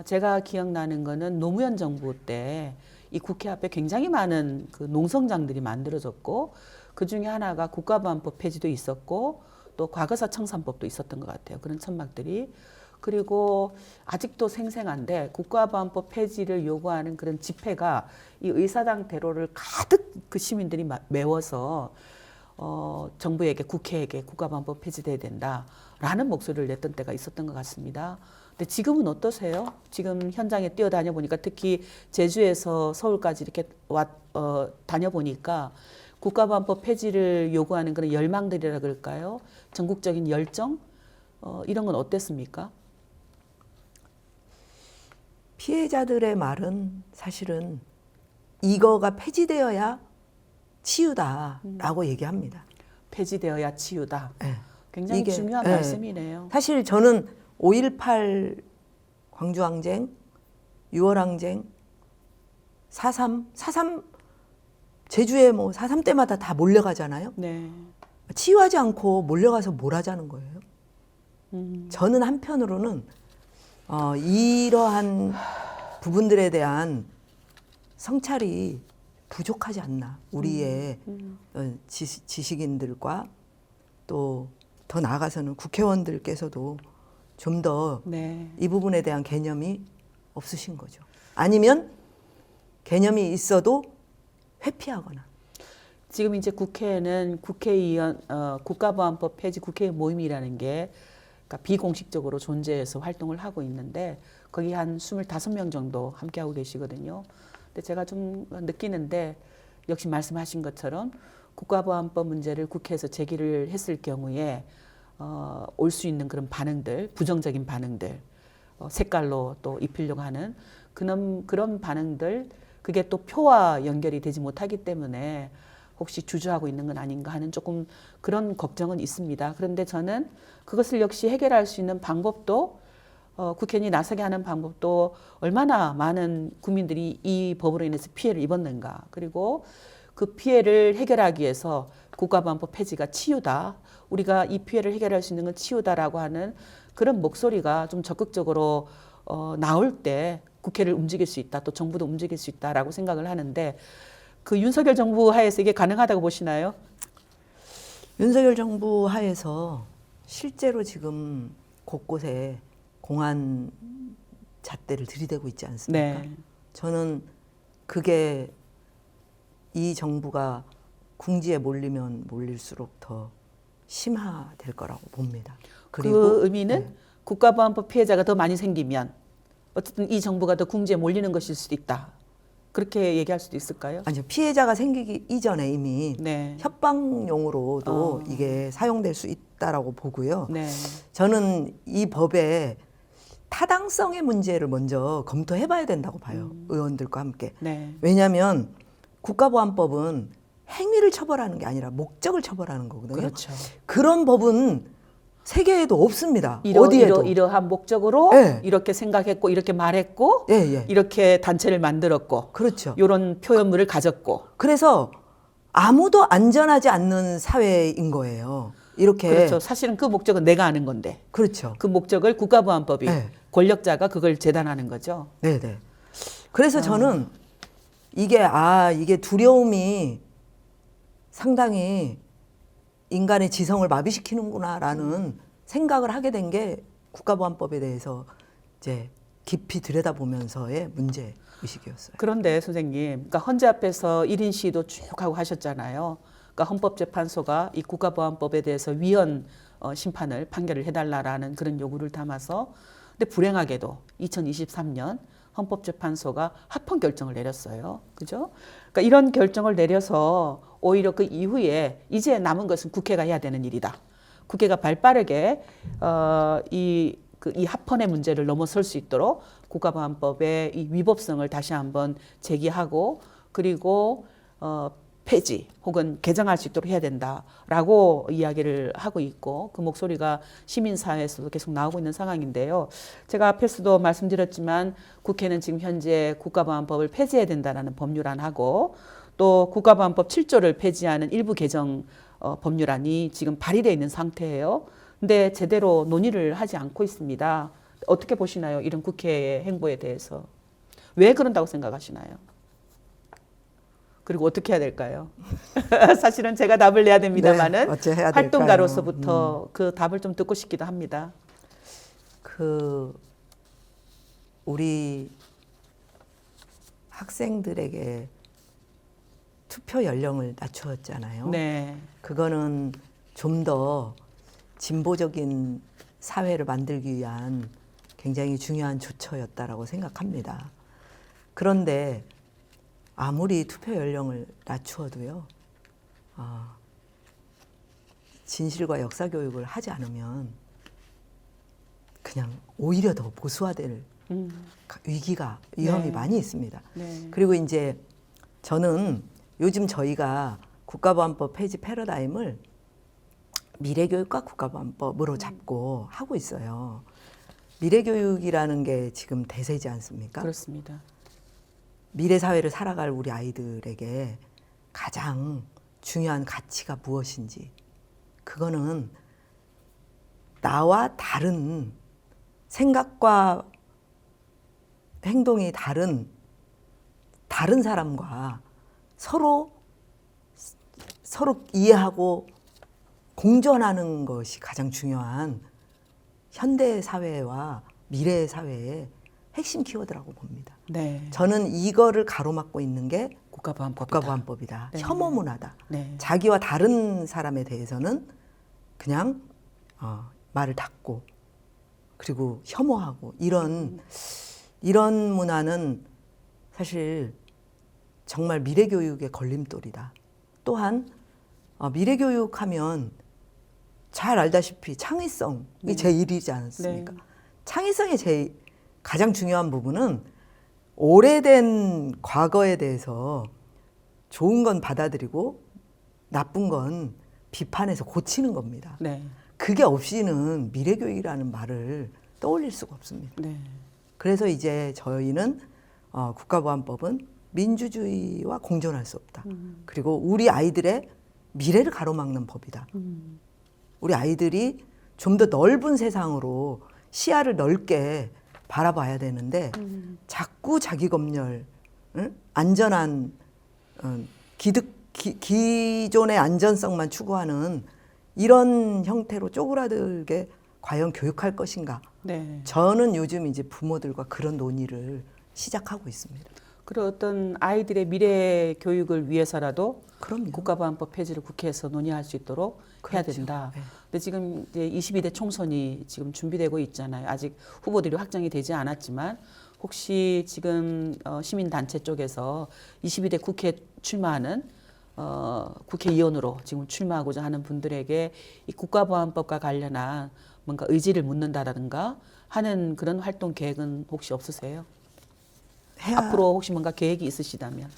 제가 기억나는 거는 노무현 정부 때 이 국회 앞에 굉장히 많은 그 농성장들이 만들어졌고 그 중에 하나가 국가보안법 폐지도 있었고 또 과거사 청산법도 있었던 것 같아요. 그런 천막들이. 그리고 아직도 생생한데 국가보안법 폐지를 요구하는 그런 집회가 이 의사당 대로를 가득 그 시민들이 메워서 정부에게 국회에게 국가보안법 폐지돼야 된다라는 목소리를 냈던 때가 있었던 것 같습니다. 근데 지금은 어떠세요? 지금 현장에 뛰어다녀 보니까 특히 제주에서 서울까지 이렇게 다녀보니까 국가보안법 폐지를 요구하는 그런 열망들이라 그럴까요? 전국적인 열정? 이런 건 어땠습니까? 피해자들의 말은 사실은 이거가 폐지되어야 치유다라고 얘기합니다. 폐지되어야 치유다. 네. 굉장히 이게, 중요한 네. 말씀이네요. 사실 저는 5.18 광주항쟁, 6월항쟁, 4.3 제주에 뭐 4.3 때마다 다 몰려가잖아요. 네. 치유하지 않고 몰려가서 뭘 하자는 거예요. 저는 한편으로는 이러한 부분들에 대한 성찰이 부족하지 않나. 우리의 지식인들과 또 더 나아가서는 국회의원들께서도 좀 더 이 네. 부분에 대한 개념이 없으신 거죠. 아니면 개념이 있어도 회피하거나. 지금 이제 국회에는 국회의원 국가보안법 폐지 국회 모임이라는 게 그러니까 비공식적으로 존재해서 활동을 하고 있는데 거기 한 25명 정도 함께하고 계시거든요. 근데 제가 좀 느끼는데 역시 말씀하신 것처럼 국가보안법 문제를 국회에서 제기를 했을 경우에 올 수 있는 그런 반응들, 부정적인 반응들, 색깔로 또 입히려고 하는 그런 반응들, 그게 또 표와 연결이 되지 못하기 때문에 혹시 주저하고 있는 건 아닌가 하는 조금 그런 걱정은 있습니다. 그런데 저는 그것을 역시 해결할 수 있는 방법도 국회의원이 나서게 하는 방법도 얼마나 많은 국민들이 이 법으로 인해서 피해를 입었는가. 그리고 그 피해를 해결하기 위해서 국가보안법 폐지가 치유다. 우리가 이 피해를 해결할 수 있는 건 치유다라고 하는 그런 목소리가 좀 적극적으로 나올 때 국회를 움직일 수 있다. 또 정부도 움직일 수 있다라고 생각을 하는데 그 윤석열 정부 하에서 이게 가능하다고 보시나요? 윤석열 정부 하에서 실제로 지금 곳곳에 공안 잣대를 들이대고 있지 않습니까? 네. 저는 그게 이 정부가 궁지에 몰리면 몰릴수록 더 심화될 거라고 봅니다. 그리고 그 의미는 국가보안법 피해자가 더 많이 생기면 어쨌든 이 정부가 더 궁지에 몰리는 것일 수도 있다. 그렇게 얘기할 수도 있을까요? 아니요, 피해자가 생기기 이전에 이미 네. 협박용으로도 이게 사용될 수 있다라고 보고요. 네. 저는 이 법의 타당성의 문제를 먼저 검토해봐야 된다고 봐요. 의원들과 함께. 네. 왜냐하면 국가보안법은 행위를 처벌하는 게 아니라 목적을 처벌하는 거거든요. 그렇죠. 그런 법은 세계에도 없습니다. 어디에도. 이러한 목적으로 네. 이렇게 생각했고 이렇게 말했고 예, 예. 이렇게 단체를 만들었고 그렇죠. 이런 표현물을 가졌고 그래서 아무도 안전하지 않는 사회인 거예요. 이렇게. 그렇죠. 사실은 그 목적은 내가 아는 건데 그렇죠. 그 목적을 국가보안법이 네. 권력자가 그걸 재단하는 거죠. 네네. 그래서 저는 이게 두려움이 상당히 인간의 지성을 마비시키는구나라는 생각을 하게 된 게 국가보안법에 대해서 이제 깊이 들여다보면서의 문제 의식이었어요. 그런데 선생님, 그러니까 헌재 앞에서 1인 시위도 쭉 하고 하셨잖아요. 그러니까 헌법재판소가 이 국가보안법에 대해서 위헌 심판을 판결을 해달라라는 그런 요구를 담아서 근데 불행하게도 2023년 헌법재판소가 합헌 결정을 내렸어요. 그죠? 그러니까 이런 결정을 내려서 오히려 그 이후에 이제 남은 것은 국회가 해야 되는 일이다. 국회가 발빠르게 이 합헌의 문제를 넘어설 수 있도록 국가보안법의 이 위법성을 다시 한번 제기하고 그리고 폐지 혹은 개정할 수 있도록 해야 된다라고 이야기를 하고 있고 그 목소리가 시민사회에서도 계속 나오고 있는 상황인데요. 제가 앞에서도 말씀드렸지만 국회는 지금 현재 국가보안법을 폐지해야 된다라는 법률안하고 또 국가보안법 7조를 폐지하는 일부 개정 법률안이 지금 발의되어 있는 상태예요. 근데 제대로 논의를 하지 않고 있습니다. 어떻게 보시나요? 이런 국회의 행보에 대해서. 왜 그런다고 생각하시나요? 그리고 어떻게 해야 될까요? 사실은 제가 답을 내야 됩니다만은 어째 해야 활동가로서부터 그 답을 좀 듣고 싶기도 합니다. 우리 학생들에게 투표 연령을 낮추었잖아요. 네. 그거는 좀 더 진보적인 사회를 만들기 위한 굉장히 중요한 조처였다라고 생각합니다. 그런데 아무리 투표 연령을 낮추어도요, 진실과 역사 교육을 하지 않으면 그냥 오히려 더 보수화될 위험이 네. 많이 있습니다. 네. 그리고 이제 저는 요즘 저희가 국가보안법 폐지 패러다임을 미래교육과 국가보안법으로 잡고 하고 있어요. 미래교육이라는 게 지금 대세지 않습니까? 그렇습니다. 미래 사회를 살아갈 우리 아이들에게 가장 중요한 가치가 무엇인지, 그거는 나와 다른 생각과 행동이 다른 사람과 서로 이해하고 공존하는 것이 가장 중요한 현대 사회와 미래 사회의 핵심 키워드라고 봅니다. 네. 저는 이거를 가로막고 있는 게 국가보안법이다. 네. 혐오 문화다. 네. 자기와 다른 사람에 대해서는 그냥 말을 닫고 그리고 혐오하고 이런 문화는 사실 정말 미래 교육의 걸림돌이다. 또한 미래 교육하면 잘 알다시피 창의성이 제1이지 않습니까? 네. 창의성의 가장 중요한 부분은 오래된 과거에 대해서 좋은 건 받아들이고 나쁜 건 비판해서 고치는 겁니다. 네. 그게 없이는 미래교육이라는 말을 떠올릴 수가 없습니다. 네. 그래서 이제 저희는 국가보안법은 민주주의와 공존할 수 없다. 그리고 우리 아이들의 미래를 가로막는 법이다. 우리 아이들이 좀 더 넓은 세상으로 시야를 넓게 바라봐야 되는데 자꾸 자기 검열, 안전한 기존의 안전성만 추구하는 이런 형태로 쪼그라들게 과연 교육할 것인가? 네. 저는 요즘 이제 부모들과 그런 논의를 시작하고 있습니다. 그런 어떤 아이들의 미래 교육을 위해서라도 그럼요. 국가보안법 폐지를 국회에서 논의할 수 있도록 해야 그렇죠. 된다. 네. 근데 지금 이제 22대 총선이 지금 준비되고 있잖아요. 아직 후보들이 확정이 되지 않았지만 혹시 지금 시민단체 쪽에서 22대 국회에 출마하는 국회의원으로 지금 출마하고자 하는 분들에게 이 국가보안법과 관련한 뭔가 의지를 묻는다든가 하는 그런 활동 계획은 혹시 없으세요? 앞으로 혹시 뭔가 계획이 있으시다면?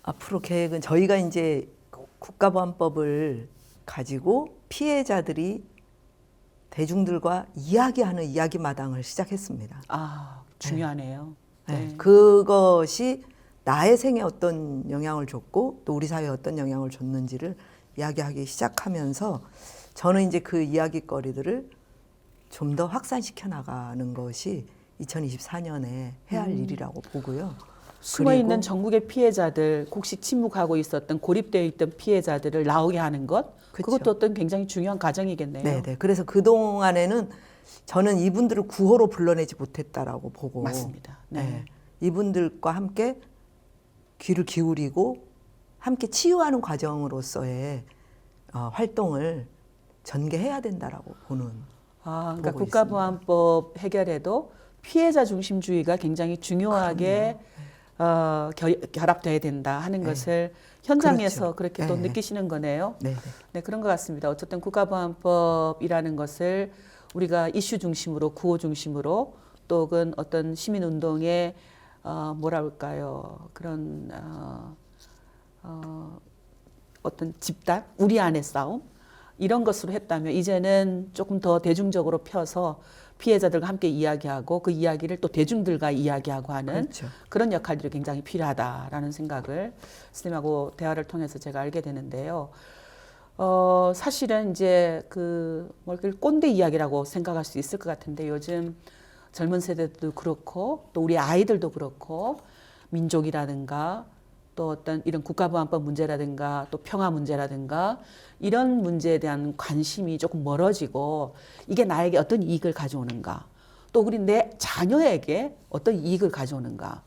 앞으로 계획은 저희가 이제 국가보안법을 가지고 피해자들이 대중들과 이야기하는 이야기 마당을 시작했습니다. 아, 중요하네요. 네. 네. 그것이 나의 생에 어떤 영향을 줬고 또 우리 사회에 어떤 영향을 줬는지를 이야기하기 시작하면서 저는 이제 그 이야기거리들을 좀 더 확산시켜 나가는 것이 2024년에 해야 할 일이라고 보고요. 숨어 있는 그리고 전국의 피해자들, 혹시 침묵하고 있었던 고립되어 있던 피해자들을 나오게 하는 것, 그쵸. 그것도 어떤 굉장히 중요한 과정이겠네요. 네네. 그래서 그 동안에는 저는 이분들을 구호로 불러내지 못했다라고 보고 맞습니다. 네. 네. 이분들과 함께 귀를 기울이고 함께 치유하는 과정으로서의 활동을 전개해야 된다라고 보는. 아, 그러니까 보고 국가보안법 해결에도 피해자 중심주의가 굉장히 중요하게 결합돼야 된다 하는 네. 것을 현장에서 그렇죠. 그렇게 또 네. 느끼시는 거네요. 네. 네, 그런 것 같습니다. 어쨌든 국가보안법이라는 것을 우리가 이슈 중심으로, 구호 중심으로 또 혹은 어떤 시민운동의 뭐라 할까요? 그런 어떤 집단, 우리 안의 싸움 이런 것으로 했다면 이제는 조금 더 대중적으로 펴서 피해자들과 함께 이야기하고 그 이야기를 또 대중들과 이야기하고 하는 그렇죠. 그런 역할들이 굉장히 필요하다라는 생각을 선생님하고 대화를 통해서 제가 알게 되는데요. 사실은 이제 꼰대 이야기라고 생각할 수 있을 것 같은데 요즘 젊은 세대도 그렇고 또 우리 아이들도 그렇고 민족이라든가 또 어떤 이런 국가보안법 문제라든가 또 평화 문제라든가 이런 문제에 대한 관심이 조금 멀어지고 이게 나에게 어떤 이익을 가져오는가 또 우리 내 자녀에게 어떤 이익을 가져오는가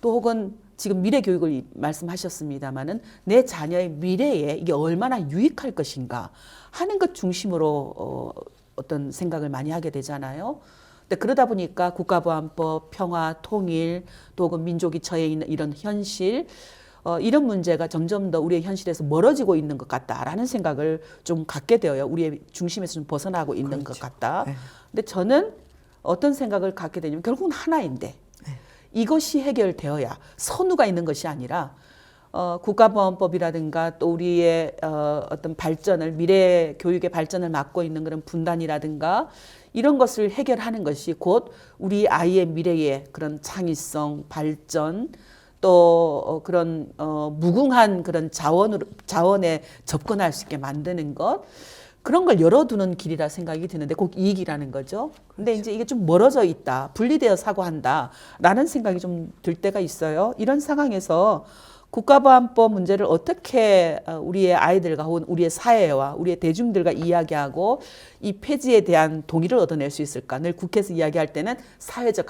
또 혹은 지금 미래 교육을 말씀하셨습니다마는 내 자녀의 미래에 이게 얼마나 유익할 것인가 하는 것 중심으로 어떤 생각을 많이 하게 되잖아요. 근데 그러다 보니까 국가보안법, 평화, 통일, 또 혹은 민족이 처해 있는 이런 현실, 이런 문제가 점점 더 우리의 현실에서 멀어지고 있는 것 같다라는 생각을 좀 갖게 되어요. 우리의 중심에서 좀 벗어나고 있는 것 같다. 네. 근데 저는 어떤 생각을 갖게 되냐면 결국은 하나인데 이것이 해결되어야 선우가 있는 것이 아니라 국가보안법이라든가 또 우리의 어떤 발전을 미래 교육의 발전을 막고 있는 그런 분단이라든가 이런 것을 해결하는 것이 곧 우리 아이의 미래의 그런 창의성, 발전 또 그런 무궁한 그런 자원에 접근할 수 있게 만드는 것 그런 걸 열어두는 길이라 생각이 드는데 꼭 이익이라는 거죠. 근데 이제 이게 좀 멀어져 있다, 분리되어 사고한다라는 생각이 좀 들 때가 있어요. 이런 상황에서 국가보안법 문제를 어떻게 우리의 아이들과 혹은 우리의 사회와 우리의 대중들과 이야기하고 이 폐지에 대한 동의를 얻어낼 수 있을까? 늘 국회에서 이야기할 때는 사회적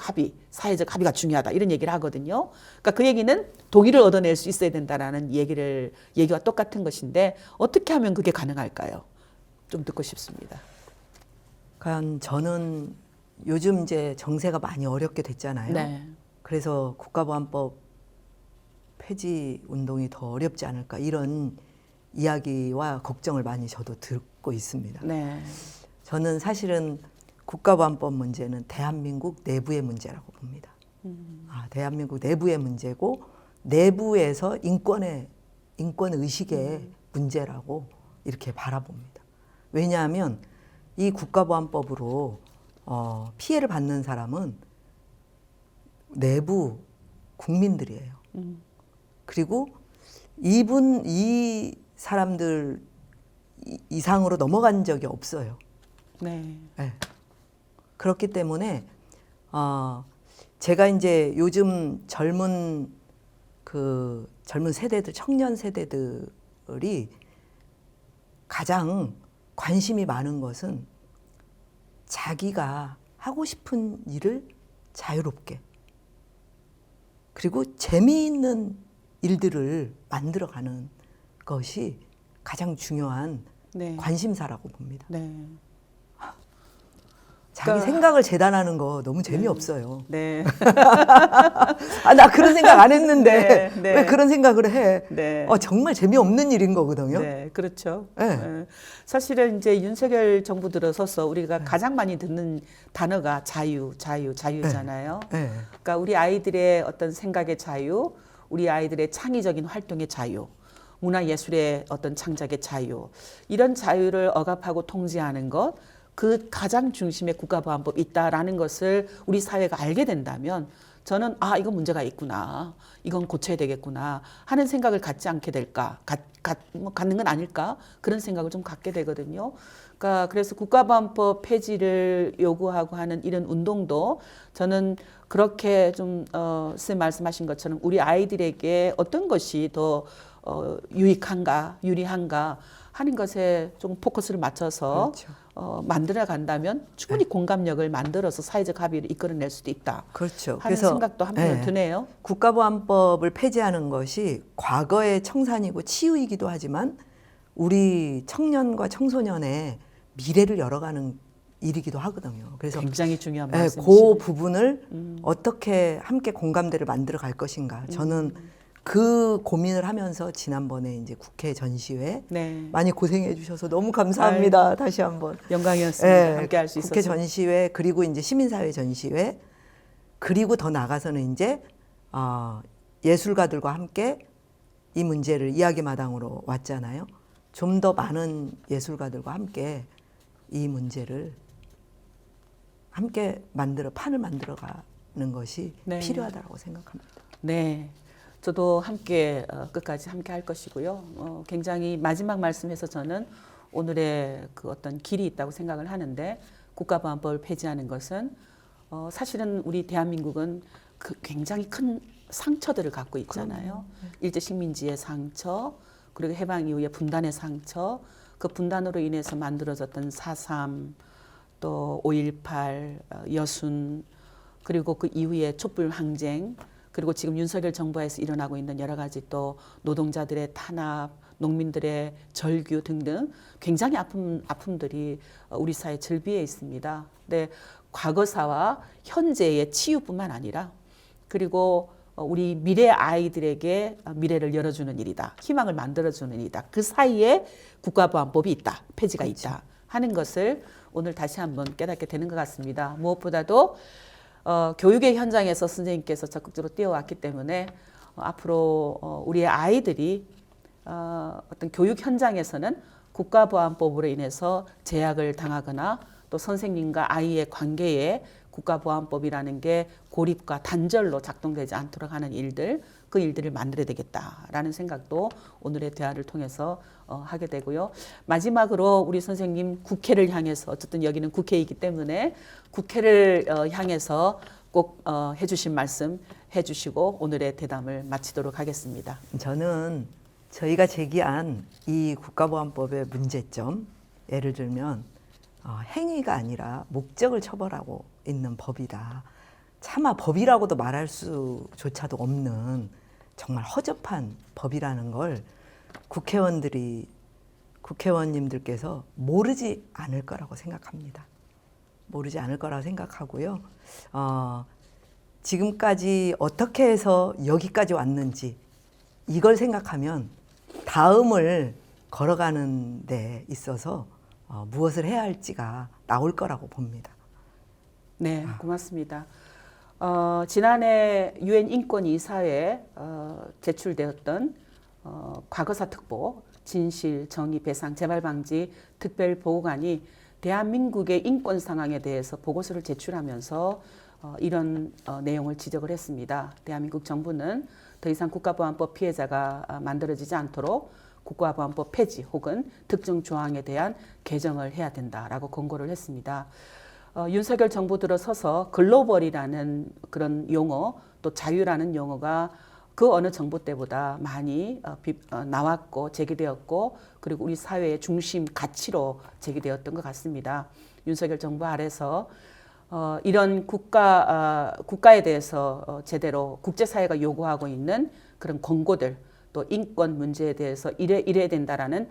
합의가 중요하다 이런 얘기를 하거든요. 그러니까 그 얘기는 동의를 얻어낼 수 있어야 된다라는 얘기와 똑같은 것인데 어떻게 하면 그게 가능할까요? 좀 듣고 싶습니다. 그러니까 저는 요즘 이제 정세가 많이 어렵게 됐잖아요. 네. 그래서 국가보안법 폐지 운동이 더 어렵지 않을까 이런 이야기와 걱정을 많이 저도 듣고 있습니다. 네. 저는 사실은 국가보안법 문제는 대한민국 내부의 문제라고 봅니다. 대한민국 내부의 문제고 내부에서 인권 의식의 문제라고 이렇게 바라봅니다. 왜냐하면 이 국가보안법으로 피해를 받는 사람은 내부 국민들이에요. 그리고 이 사람들 이상으로 넘어간 적이 없어요. 네. 네. 그렇기 때문에 제가 이제 요즘 젊은 세대들, 청년 세대들이 가장 관심이 많은 것은 자기가 하고 싶은 일을 자유롭게 그리고 재미있는 일들을 만들어가는 것이 가장 중요한 네. 관심사라고 봅니다. 네. 자기 그러니까- 생각을 재단하는 거 너무 재미없어요. 네. 아, 나 그런 생각 안 했는데 네, 네. 왜 그런 생각을 해? 네. 정말 재미없는 일인 거거든요. 네, 그렇죠. 네. 사실은 이제 윤석열 정부 들어서서 우리가 가장 많이 듣는 단어가 자유잖아요. 네. 그러니까 우리 아이들의 어떤 생각의 자유, 우리 아이들의 창의적인 활동의 자유, 문화예술의 어떤 창작의 자유, 이런 자유를 억압하고 통제하는 것, 그 가장 중심에 국가보안법이 있다라는 것을 우리 사회가 알게 된다면 저는 이건 문제가 있구나, 이건 고쳐야 되겠구나 하는 생각을 갖지 않게 될까, 갖는 건 아닐까, 그런 생각을 좀 갖게 되거든요. 그러니까 그래서 국가보안법 폐지를 요구하고 하는 이런 운동도 저는 그렇게 좀 선생님 말씀하신 것처럼 우리 아이들에게 어떤 것이 더 유익한가, 유리한가 하는 것에 좀 포커스를 맞춰서 그렇죠. 만들어 간다면 충분히 공감력을 만들어서 사회적 합의를 이끌어낼 수도 있다. 그렇죠. 하는 생각도 한편으로 드네요. 국가보안법을 폐지하는 것이 과거의 청산이고 치유이기도 하지만 우리 청년과 청소년의 미래를 열어가는 일이기도 하거든요. 그래서 굉장히 중요한 그 말씀이시네요. 부분을 어떻게 함께 공감대를 만들어 갈 것인가. 저는 그 고민을 하면서 지난번에 이제 국회 전시회 네, 많이 고생해 주셔서 너무 감사합니다. 다시 한번. 영광이었습니다. 함께 할 수 있어서. 국회 전시회 그리고 이제 시민사회 전시회 그리고 더 나가서는 이제 예술가들과 함께 이 문제를 이야기마당으로 왔잖아요. 좀 더 많은 예술가들과 함께 이 문제를 함께 판을 만들어가는 것이 네. 필요하다고 생각합니다. 네, 저도 함께 끝까지 함께 할 것이고요. 굉장히 마지막 말씀에서 저는 오늘의 그 어떤 길이 있다고 생각을 하는데, 국가보안법을 폐지하는 것은 사실은 우리 대한민국은 굉장히 큰 상처들을 갖고 있잖아요. 일제 식민지의 상처, 그리고 해방 이후의 분단의 상처, 그 분단으로 인해서 만들어졌던 4.3, 또 5.18, 여순, 그리고 그 이후에 촛불 항쟁, 그리고 지금 윤석열 정부에서 일어나고 있는 여러 가지 또 노동자들의 탄압, 농민들의 절규 등등 굉장히 아픔들이 우리 사회 절비에 있습니다. 근데 과거사와 현재의 치유뿐만 아니라 그리고 우리 미래 아이들에게 미래를 열어주는 일이다, 희망을 만들어주는 일이다, 그 사이에 국가보안법이 있다, 폐지가 있다 하는 것을 오늘 다시 한번 깨닫게 되는 것 같습니다. 무엇보다도 교육의 현장에서 선생님께서 적극적으로 뛰어왔기 때문에 앞으로 우리의 아이들이 어떤 교육 현장에서는 국가보안법으로 인해서 제약을 당하거나 또 선생님과 아이의 관계에 국가보안법이라는 게 고립과 단절로 작동되지 않도록 하는 일들, 그 일들을 만들어야 되겠다라는 생각도 오늘의 대화를 통해서 하게 되고요. 마지막으로 우리 선생님 국회를 향해서, 어쨌든 여기는 국회이기 때문에 국회를 향해서 꼭 해주신 말씀 해주시고 오늘의 대담을 마치도록 하겠습니다. 저는 저희가 제기한 이 국가보안법의 문제점, 예를 들면 행위가 아니라 목적을 처벌하고 있는 법이다. 차마 법이라고도 말할 수조차도 없는 정말 허접한 법이라는 걸 국회의원님들께서 모르지 않을 거라고 생각합니다. 모르지 않을 거라고 생각하고요. 지금까지 어떻게 해서 여기까지 왔는지 이걸 생각하면 다음을 걸어가는 데 있어서 무엇을 해야 할지가 나올 거라고 봅니다. 네, 고맙습니다. 지난해 유엔 인권 이사회에 제출되었던 과거사 특보 진실, 정의, 배상, 재발 방지 특별 보고관이 대한민국의 인권 상황에 대해서 보고서를 제출하면서 이런 내용을 지적을 했습니다. 대한민국 정부는 더 이상 국가보안법 피해자가 만들어지지 않도록 국가보안법 폐지 혹은 특정 조항에 대한 개정을 해야 된다라고 권고를 했습니다. 윤석열 정부 들어서서 글로벌이라는 그런 용어, 또 자유라는 용어가 그 어느 정부 때보다 많이 나왔고 제기되었고, 그리고 우리 사회의 중심 가치로 제기되었던 것 같습니다. 윤석열 정부 아래서 이런 국가에 대해서 제대로 국제사회가 요구하고 있는 그런 권고들 또 인권 문제에 대해서 이래야 된다라는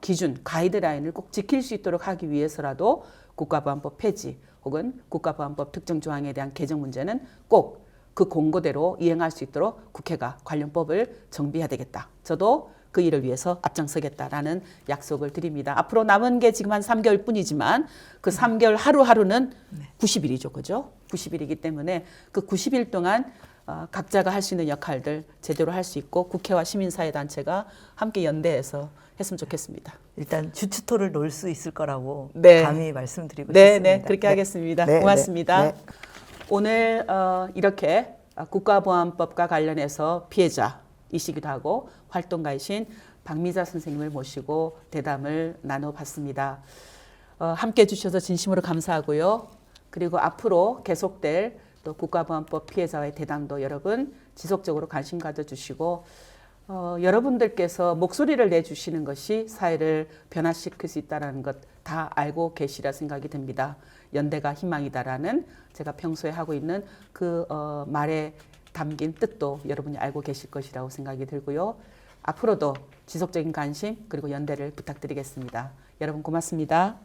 기준, 가이드라인을 꼭 지킬 수 있도록 하기 위해서라도 국가보안법 폐지 혹은 국가보안법 특정 조항에 대한 개정 문제는 꼭 그 공고대로 이행할 수 있도록 국회가 관련 법을 정비해야 되겠다. 저도 그 일을 위해서 앞장서겠다라는 약속을 드립니다. 앞으로 남은 게 지금 한 3개월 뿐이지만 그 3개월 하루하루는 90일이죠. 그죠? 90일이기 때문에 그 90일 동안 각자가 할 수 있는 역할들 제대로 할 수 있고 국회와 시민사회단체가 함께 연대해서 했으면 좋겠습니다. 일단 주추토를 놓을 수 있을 거라고 네. 감히 말씀드리고 네, 싶습니다. 네, 그렇게 하겠습니다. 네, 고맙습니다. 네, 네. 오늘 이렇게 국가보안법과 관련해서 피해자이시기도 하고 활동가이신 박미자 선생님을 모시고 대담을 나눠봤습니다. 함께해 주셔서 진심으로 감사하고요. 그리고 앞으로 계속될 또 국가보안법 피해자와의 대담도 여러분 지속적으로 관심 가져주시고 여러분들께서 목소리를 내주시는 것이 사회를 변화시킬 수 있다는 것 다 알고 계시라 생각이 듭니다. 연대가 희망이다라는 제가 평소에 하고 있는 그 말에 담긴 뜻도 여러분이 알고 계실 것이라고 생각이 들고요. 앞으로도 지속적인 관심 그리고 연대를 부탁드리겠습니다. 여러분 고맙습니다.